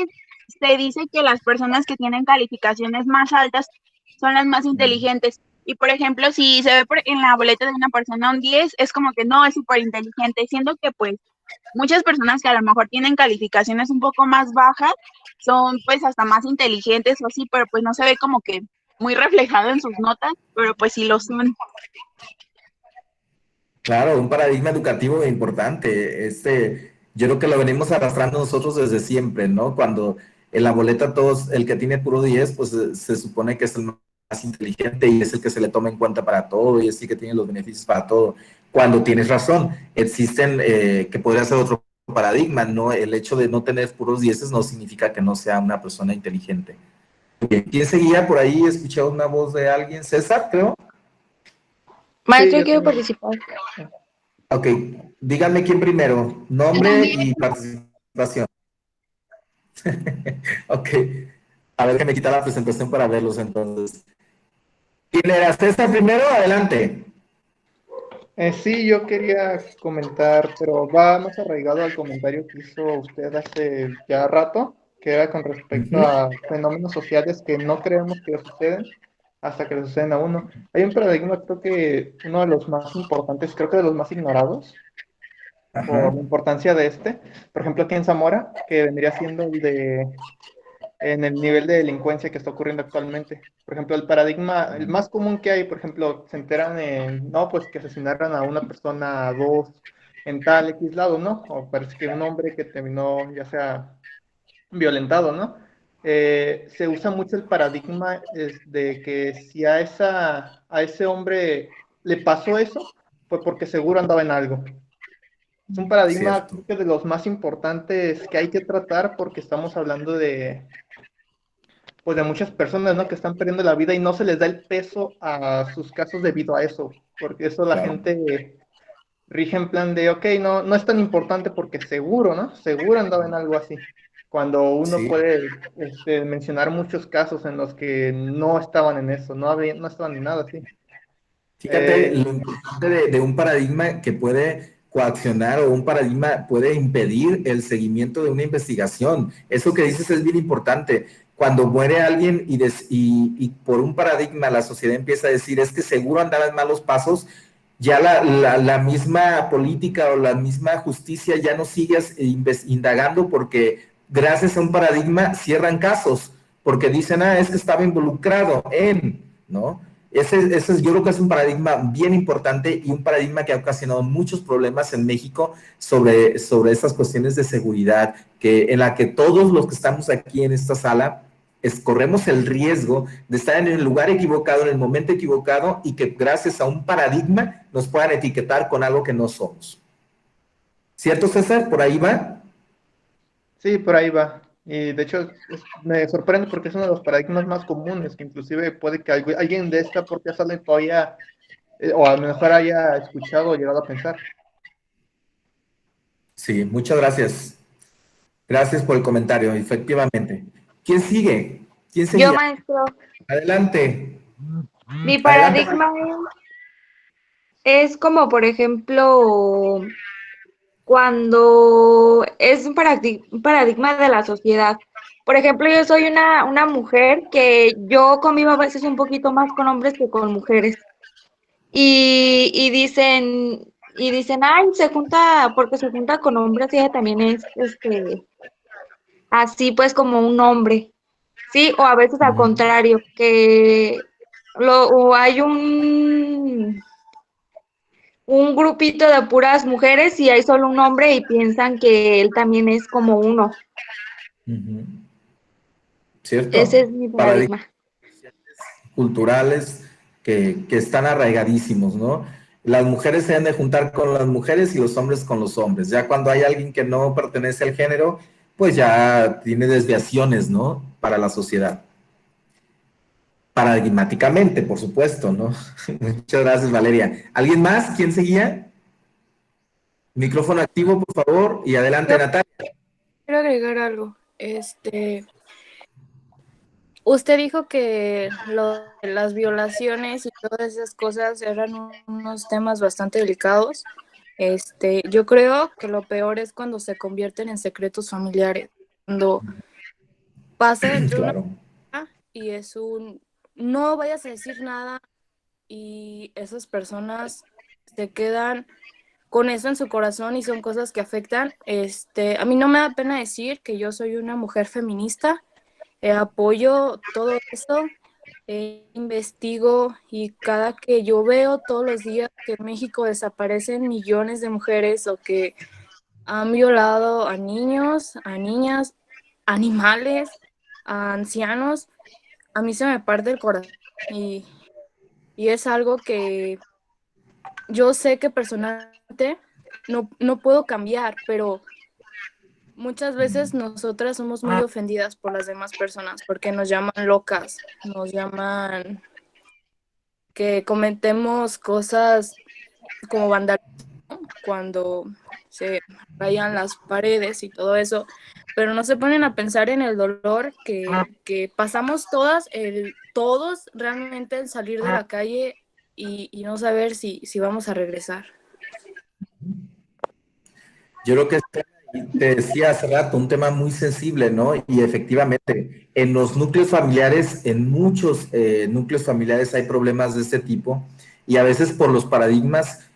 F: se dice que las personas que tienen calificaciones más altas son las más inteligentes. Y por ejemplo, si se ve en la boleta de una persona un 10, es como que no, es súper inteligente, siendo que pues muchas personas que a lo mejor tienen calificaciones un poco más bajas son pues hasta más inteligentes o así, pero pues no se ve como que muy reflejado en sus notas, pero pues sí lo son.
A: Claro, un paradigma educativo importante. Yo creo que lo venimos arrastrando nosotros desde siempre, ¿no? Cuando en la boleta todos, el que tiene puro 10, pues se supone que es el más inteligente y es el que se le toma en cuenta para todo y es el que tiene los beneficios para todo. Cuando tienes razón, existen, que podría ser otro paradigma, ¿no? El hecho de no tener puros dieces no significa que no sea una persona inteligente. Bien, ¿quién seguía por ahí? Escuché una voz de alguien, César, creo.
G: Maestro,
E: yo
G: quiero
E: también.
G: participar.
A: Ok, díganme quién primero, nombre y participación. Ok, a ver que me quita la presentación para verlos entonces. ¿Quién era? ¿César primero? Adelante.
E: Sí, yo quería comentar, pero va más arraigado al comentario que hizo usted hace ya rato, que era con respecto
A: Ujú.
E: a fenómenos sociales que no creemos que suceden hasta que le suceden a uno. Hay un paradigma, creo que uno de los más importantes, creo que de los más ignorados por
A: Ajá.
E: la importancia de este. Por ejemplo, aquí en Zamora, que vendría siendo el de en el nivel de delincuencia que está ocurriendo actualmente. Por ejemplo, el paradigma, el más común que hay, por ejemplo, se enteran en, no, pues que asesinaron a una persona, a dos, en tal X lado, ¿no? O parece que un hombre que terminó ya sea violentado, ¿no? Se usa mucho el paradigma de que si a ese hombre le pasó eso, fue porque seguro andaba en algo. Es un paradigma,
A: Cierto.
E: creo que de los más importantes que hay que tratar porque estamos hablando de pues de muchas personas, ¿no? Que están perdiendo la vida y no se les da el peso a sus casos debido a eso, porque eso la
A: Claro.
E: gente rige en plan de, ok, no, no es tan importante porque seguro, ¿no? Seguro andaba en algo así. Cuando uno
A: Sí.
E: puede mencionar muchos casos en los que no estaban en eso, no estaban en nada así.
A: Fíjate lo importante de un paradigma que puede coaccionar o un paradigma puede impedir el seguimiento de una investigación. Eso que dices es bien importante. Cuando muere alguien y por un paradigma la sociedad empieza a decir es que seguro andaba en malos pasos, ya la misma política o la misma justicia ya no sigue indagando porque gracias a un paradigma cierran casos, porque dicen, es que estaba involucrado en, ¿no? Yo creo que es un paradigma bien importante y un paradigma que ha ocasionado muchos problemas en México sobre estas cuestiones de seguridad, en la que todos los que estamos aquí en esta sala corremos el riesgo de estar en el lugar equivocado, en el momento equivocado y que gracias a un paradigma nos puedan etiquetar con algo que no somos. ¿Cierto, César? ¿Por ahí va?
E: Sí, por ahí va. Y de hecho me sorprende porque es uno de los paradigmas más comunes, que inclusive puede que alguien de esta propia sala todavía, o a lo mejor haya escuchado o llegado a pensar.
A: Sí, muchas gracias. Gracias por el comentario, efectivamente. ¿Quién sigue? ¿Quién
G: Yo,
A: seguía?
G: maestro,
A: Adelante.
G: mi
A: Adelante.
G: paradigma es como, por ejemplo, cuando es un paradigma de la sociedad. Por ejemplo, yo soy una mujer que yo convivo a veces un poquito más con hombres que con mujeres. Y dicen, ay, se junta, porque se junta con hombres, y ella también es así pues como un hombre. Sí, o a veces al contrario, o hay un grupito de puras mujeres y hay solo un hombre y piensan que él también es como uno. Ese
A: ¿Cierto?
G: es mi
A: Paradigmas
G: paradigma.
A: culturales que están arraigadísimos, ¿no? Las mujeres se deben de juntar con las mujeres y los hombres con los hombres. Ya cuando hay alguien que no pertenece al género, pues ya tiene desviaciones, ¿no? Para la sociedad. Paradigmáticamente, por supuesto, ¿no? Muchas gracias, Valeria. ¿Alguien más? ¿Quién seguía? Micrófono activo, por favor, y adelante,
K: Yo
A: Natalia.
K: quiero agregar algo. Usted dijo que las violaciones y todas esas cosas eran unos temas bastante delicados. Yo creo que lo peor es cuando se convierten en secretos familiares, cuando pasa entre una
A: Claro.
K: y no vayas a decir nada y esas personas se quedan con eso en su corazón y son cosas que afectan. A mí no me da pena decir que yo soy una mujer feminista, apoyo todo eso, investigo y cada que yo veo todos los días que en México desaparecen millones de mujeres o que han violado a niños, a niñas, animales, a ancianos, a mí se me parte el corazón y es algo que yo sé que personalmente no puedo cambiar, pero Muchas veces nosotras somos muy ofendidas por las demás personas porque nos llaman locas, nos llaman que cometemos cosas como vandalismo cuando se rayan las paredes y todo eso, pero no se ponen a pensar en el dolor que pasamos todos realmente el salir de la calle y no saber si vamos a regresar.
A: Yo creo que te decía hace rato, un tema muy sensible, ¿no? Y efectivamente, en los núcleos familiares, en muchos núcleos familiares hay problemas de este tipo, y a veces por los paradigmas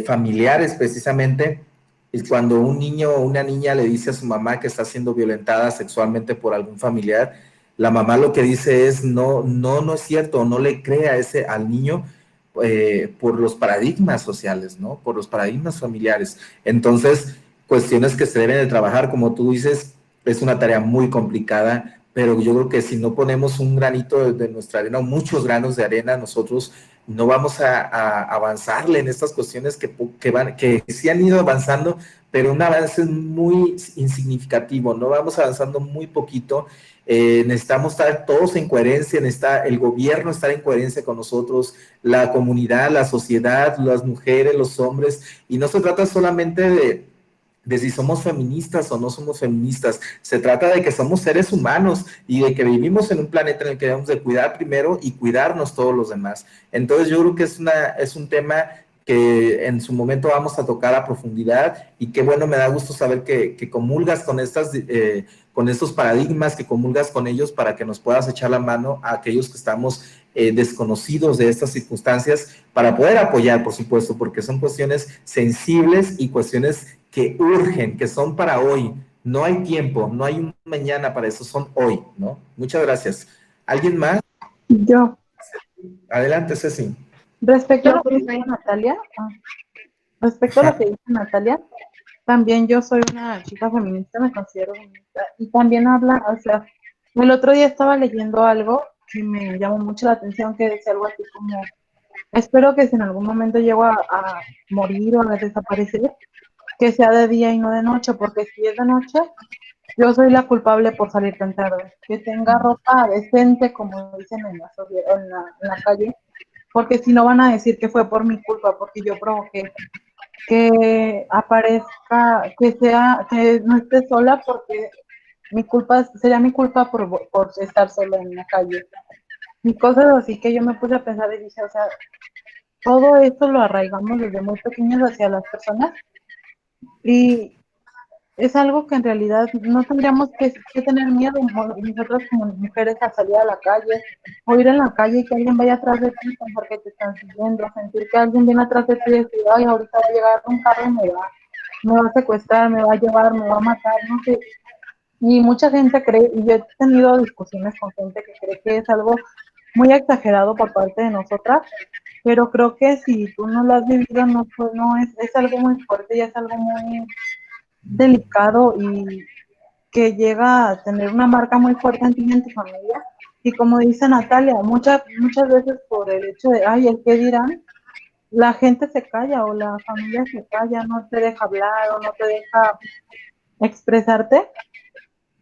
A: familiares precisamente, es cuando un niño o una niña le dice a su mamá que está siendo violentada sexualmente por algún familiar, la mamá lo que dice es, no es cierto, no le crea al niño por los paradigmas sociales, ¿no? Por los paradigmas familiares. Entonces, cuestiones que se deben de trabajar, como tú dices, es una tarea muy complicada, pero yo creo que si no ponemos un granito de nuestra arena, o muchos granos de arena, nosotros no vamos a avanzarle en estas cuestiones que sí han ido avanzando, pero un avance muy insignificativo, no vamos avanzando muy poquito. Necesitamos estar todos en coherencia, necesita el gobierno estar en coherencia con nosotros, la comunidad, la sociedad, las mujeres, los hombres, y no se trata solamente de si somos feministas o no somos feministas, se trata de que somos seres humanos y de que vivimos en un planeta en el que debemos de cuidar primero y cuidarnos todos los demás. Entonces yo creo que es un tema que en su momento vamos a tocar a profundidad, y qué bueno, me da gusto saber que comulgas con estos paradigmas, que comulgas con ellos para que nos puedas echar la mano a aquellos que estamos desconocidos de estas circunstancias, para poder apoyar, por supuesto, porque son cuestiones sensibles y cuestiones que urgen, que son para hoy. No hay tiempo, no hay un mañana para eso, son hoy, ¿no? Muchas gracias. ¿Alguien más?
O: Yo.
A: Adelante, Ceci.
O: Respecto a lo que dice Natalia, también yo soy una chica feminista, me considero feminista, y también habla, o sea, el otro día estaba leyendo algo que me llamó mucho la atención, que decía algo así como, espero que si en algún momento llego a morir o a desaparecer, que sea de día y no de noche, porque si es de noche, yo soy la culpable por salir tan tarde. Que tenga ropa decente, como dicen en la calle, porque si no van a decir que fue por mi culpa, porque yo provoqué que aparezca, que no esté sola, porque sería mi culpa por estar sola en la calle. Y cosas así que yo me puse a pensar y dije, o sea, todo esto lo arraigamos desde muy pequeños hacia las personas, y es algo que en realidad no tendríamos que tener miedo nosotros como mujeres a salir a la calle, o ir en la calle y que alguien vaya atrás de ti, pensar que te están siguiendo, sentir que alguien viene atrás de ti y decir, ay, ahorita va a llegar un carro y me va a secuestrar, me va a llevar, me va a matar, no sé. Y mucha gente cree, y yo he tenido discusiones con gente que cree que es algo muy exagerado por parte de nosotras, pero creo que si tú no lo has vivido, no, pues no es algo muy fuerte y es algo muy delicado, y que llega a tener una marca muy fuerte en ti y en tu familia. Y como dice Natalia, muchas veces por el hecho de, ay, el qué dirán, la gente se calla o la familia se calla, no te deja hablar o no te deja expresarte,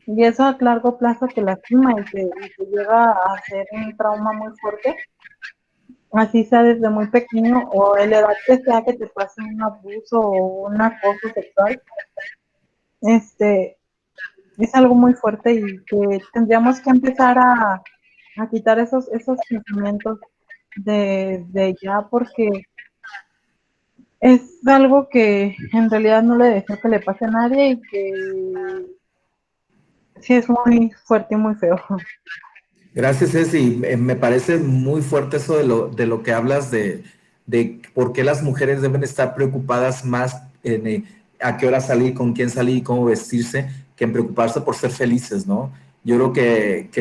O: y eso a largo plazo te lastima y te llega a ser un trauma muy fuerte, así sea desde muy pequeño o en la edad que sea que te pase un abuso o un acoso sexual. Es algo muy fuerte y que tendríamos que empezar a quitar esos sentimientos de ya, porque es algo que en realidad no le deseo que le pase a nadie, y que sí es muy fuerte y muy feo.
A: Gracias, Ceci. Me parece muy fuerte eso de lo que hablas de por qué las mujeres deben estar preocupadas más en a qué hora salir, con quién salir y cómo vestirse, que en preocuparse por ser felices, ¿no? Yo creo que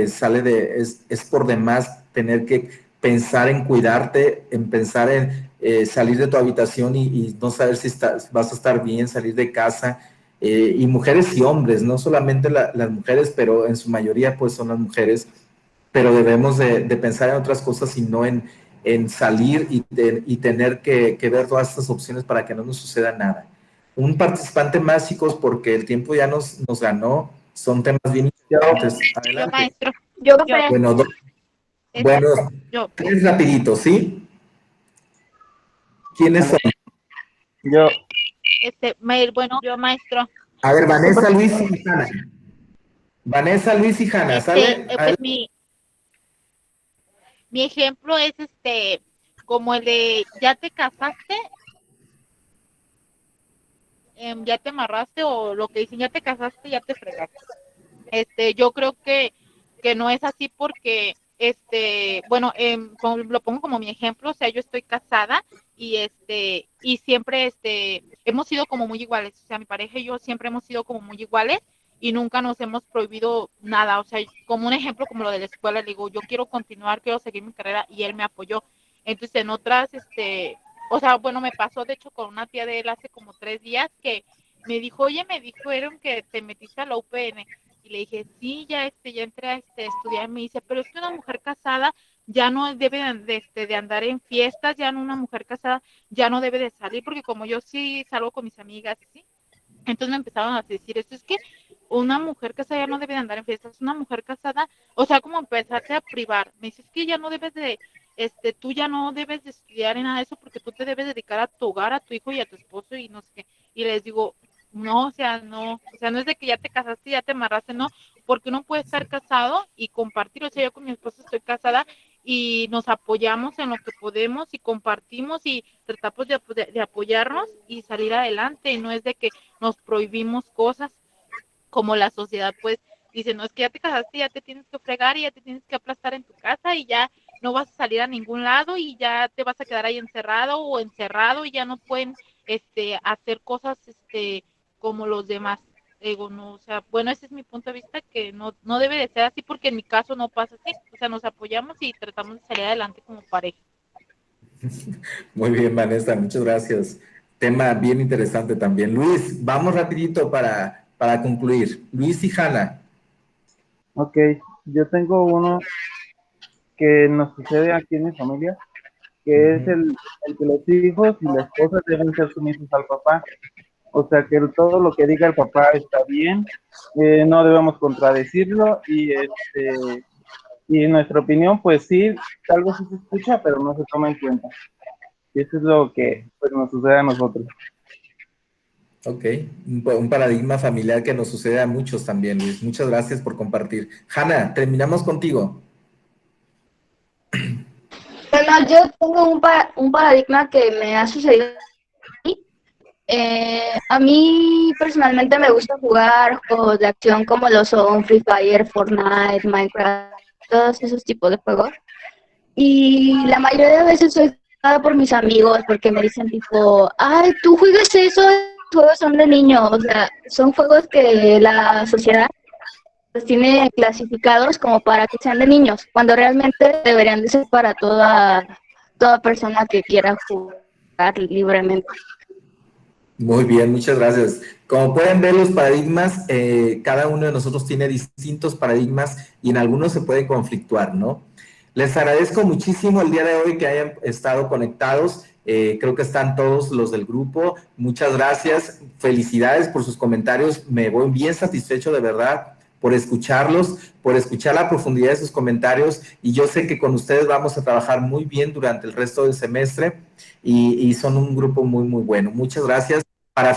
A: es por demás tener que pensar en cuidarte, en pensar en salir de tu habitación y no saber si vas a estar bien, salir de casa. Y mujeres y hombres, no solamente las mujeres, pero en su mayoría pues son las mujeres, pero debemos de pensar en otras cosas y no en salir y tener que ver todas estas opciones para que no nos suceda nada. Un participante más, chicos, porque el tiempo ya nos ganó. Son temas bien importantes.
J: Yo,
A: Adelante.
J: maestro.
G: Yo,
J: Yo,
A: Bueno,
J: este,
A: bueno,
J: yo,
A: tres rapiditos, ¿sí? ¿Quiénes son?
E: Yo,
J: bueno, yo, maestro.
A: A ver, Vanessa, Luis y Hanna. Vanessa, Luis y Hanna, ¿sale?
J: Pues mi ejemplo es como el de ya te casaste, ya te amarraste, o lo que dicen ya te casaste, ya te fregaste. Yo creo que no es así porque, bueno, lo pongo como mi ejemplo, o sea, yo estoy casada y siempre, hemos sido como muy iguales, o sea, mi pareja y yo siempre hemos sido como muy iguales y nunca nos hemos prohibido nada, o sea, como un ejemplo como lo de la escuela, le digo, yo quiero continuar, quiero seguir mi carrera y él me apoyó. Entonces, en otras, o sea, bueno, me pasó de hecho con una tía de él hace como 3 días que me dijo, oye, me dijeron que te metiste a la UPN. Y le dije, sí, ya entré a estudiar. Me dice, pero es que una mujer casada ya no debe de andar en fiestas, ya no, una mujer casada ya no debe de salir, porque como yo sí salgo con mis amigas, ¿sí? Entonces me empezaron a decir, esto es que una mujer casada ya no debe de andar en fiestas, una mujer casada, o sea, como empezarte a privar. Me dices que ya no debes de, tú ya no debes de estudiar en nada de eso porque tú te debes dedicar a tu hogar, a tu hijo y a tu esposo y no sé qué. Y les digo, no, o sea, no es de que ya te casaste, ya te amarraste, no, porque uno puede estar casado y compartir, o sea, yo con mi esposo estoy casada y nos apoyamos en lo que podemos y compartimos y tratamos de apoyarnos y salir adelante y no es de que nos prohibimos cosas como la sociedad pues dice, no es que ya te casaste, ya te tienes que fregar y ya te tienes que aplastar en tu casa y ya no vas a salir a ningún lado y ya te vas a quedar ahí encerrado o encerrado y ya no pueden hacer cosas como los demás. Digo, no, o sea, bueno, ese es mi punto de vista, que no debe de ser así porque en mi caso no pasa así, o sea, nos apoyamos y tratamos de salir adelante como pareja.
A: Muy bien, Vanessa, muchas gracias. Tema bien interesante también. Luis, vamos rapidito para concluir. Luis y Hanna.
E: ok, yo tengo uno que nos sucede aquí en mi familia, que es el que los hijos y la esposa deben ser sumisos al papá. O sea, que todo lo que diga el papá está bien, no debemos contradecirlo y en nuestra opinión, pues sí, tal vez sí se escucha, pero no se toma en cuenta. Y eso es lo que pues, nos sucede a nosotros.
A: Ok, un paradigma familiar que nos sucede a muchos también, Luis. Muchas gracias por compartir. Hanna, terminamos contigo.
G: Bueno, yo tengo un paradigma que me ha sucedido. A mí personalmente me gusta jugar juegos de acción como lo son Free Fire, Fortnite, Minecraft, todos esos tipos de juegos. Y la mayoría de veces soy jugada por mis amigos porque me dicen tipo, ay, tú juegas eso, los juegos son de niños, o sea, son juegos que la sociedad los tiene clasificados como para que sean de niños, cuando realmente deberían de ser para toda persona que quiera jugar libremente.
A: Muy bien, muchas gracias. Como pueden ver, los paradigmas, cada uno de nosotros tiene distintos paradigmas y en algunos se pueden conflictuar, ¿no? Les agradezco muchísimo el día de hoy que hayan estado conectados. Creo que están todos los del grupo. Muchas gracias. Felicidades por sus comentarios. Me voy bien satisfecho de verdad por escucharlos, por escuchar la profundidad de sus comentarios y yo sé que con ustedes vamos a trabajar muy bien durante el resto del semestre y son un grupo muy, muy bueno. Muchas gracias. Para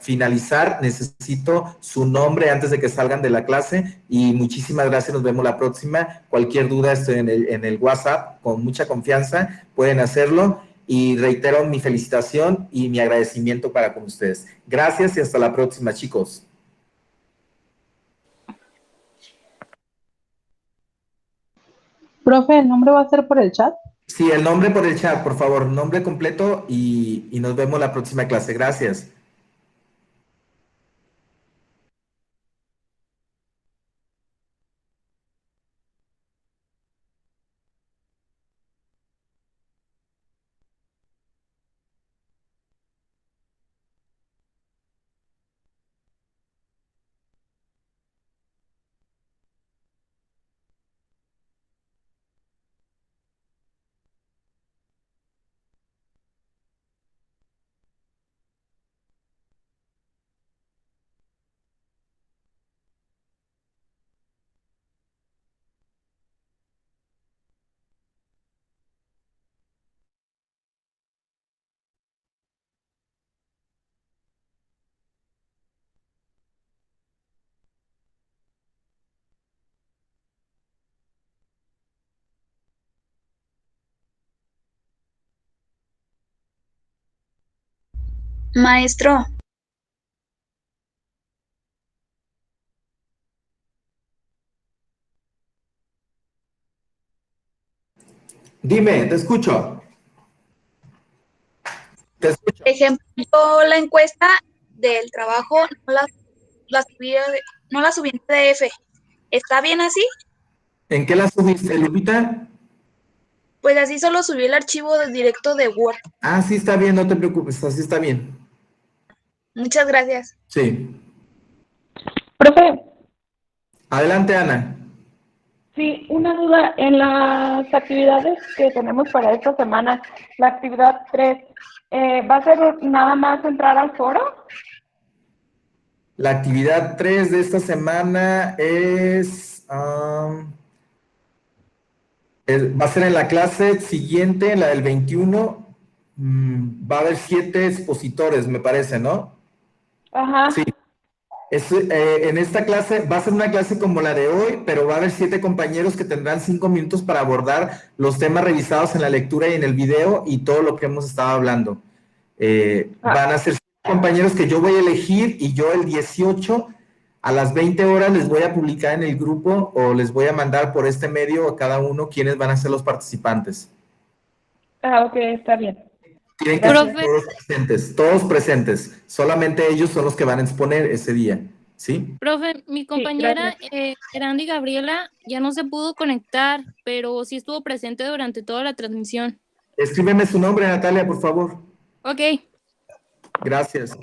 A: finalizar, necesito su nombre antes de que salgan de la clase y muchísimas gracias, nos vemos la próxima. Cualquier duda estoy en el WhatsApp, con mucha confianza, pueden hacerlo y reitero mi felicitación y mi agradecimiento para con ustedes. Gracias y hasta la próxima, chicos.
O: Profe, ¿el nombre va a ser por el chat?
A: Sí, el nombre por el chat, por favor, nombre completo y nos vemos la próxima clase. Gracias.
C: Maestro,
A: Dime, te escucho. Te escucho.
C: por ejemplo, yo la encuesta del trabajo no la subí en PDF. ¿Está bien así?
A: ¿En qué la subiste, Lupita?
C: Pues así solo subí el archivo directo de Word.
A: Ah, sí está bien, no te preocupes, así está bien.
C: Muchas gracias.
A: Sí.
O: Profe,
A: Adelante, Ana.
O: sí, una duda. En las actividades que tenemos para esta semana, la actividad 3, ¿va a ser nada más entrar al foro?
A: La actividad 3 de esta semana va a ser en la clase siguiente, la del 21. Va a haber 7 expositores, me parece, ¿no?
O: Ajá.
A: Sí. En esta clase va a ser una clase como la de hoy, pero va a haber 7 compañeros que tendrán 5 minutos para abordar los temas revisados en la lectura y en el video y todo lo que hemos estado hablando. Van a ser 7 compañeros que yo voy a elegir y yo el 18 a las 20 horas les voy a publicar en el grupo o les voy a mandar por este medio a cada uno quiénes van a ser los participantes.
O: Ah, ok, está bien.
A: Tienen que ser
K: Profe,
A: todos presentes. Solamente ellos son los que van a exponer ese día, ¿sí?
K: profe, mi compañera Erandi Gabriela ya no se pudo conectar, pero sí estuvo presente durante toda la transmisión.
A: Escríbeme su nombre, Natalia, por favor.
K: Ok.
A: Gracias.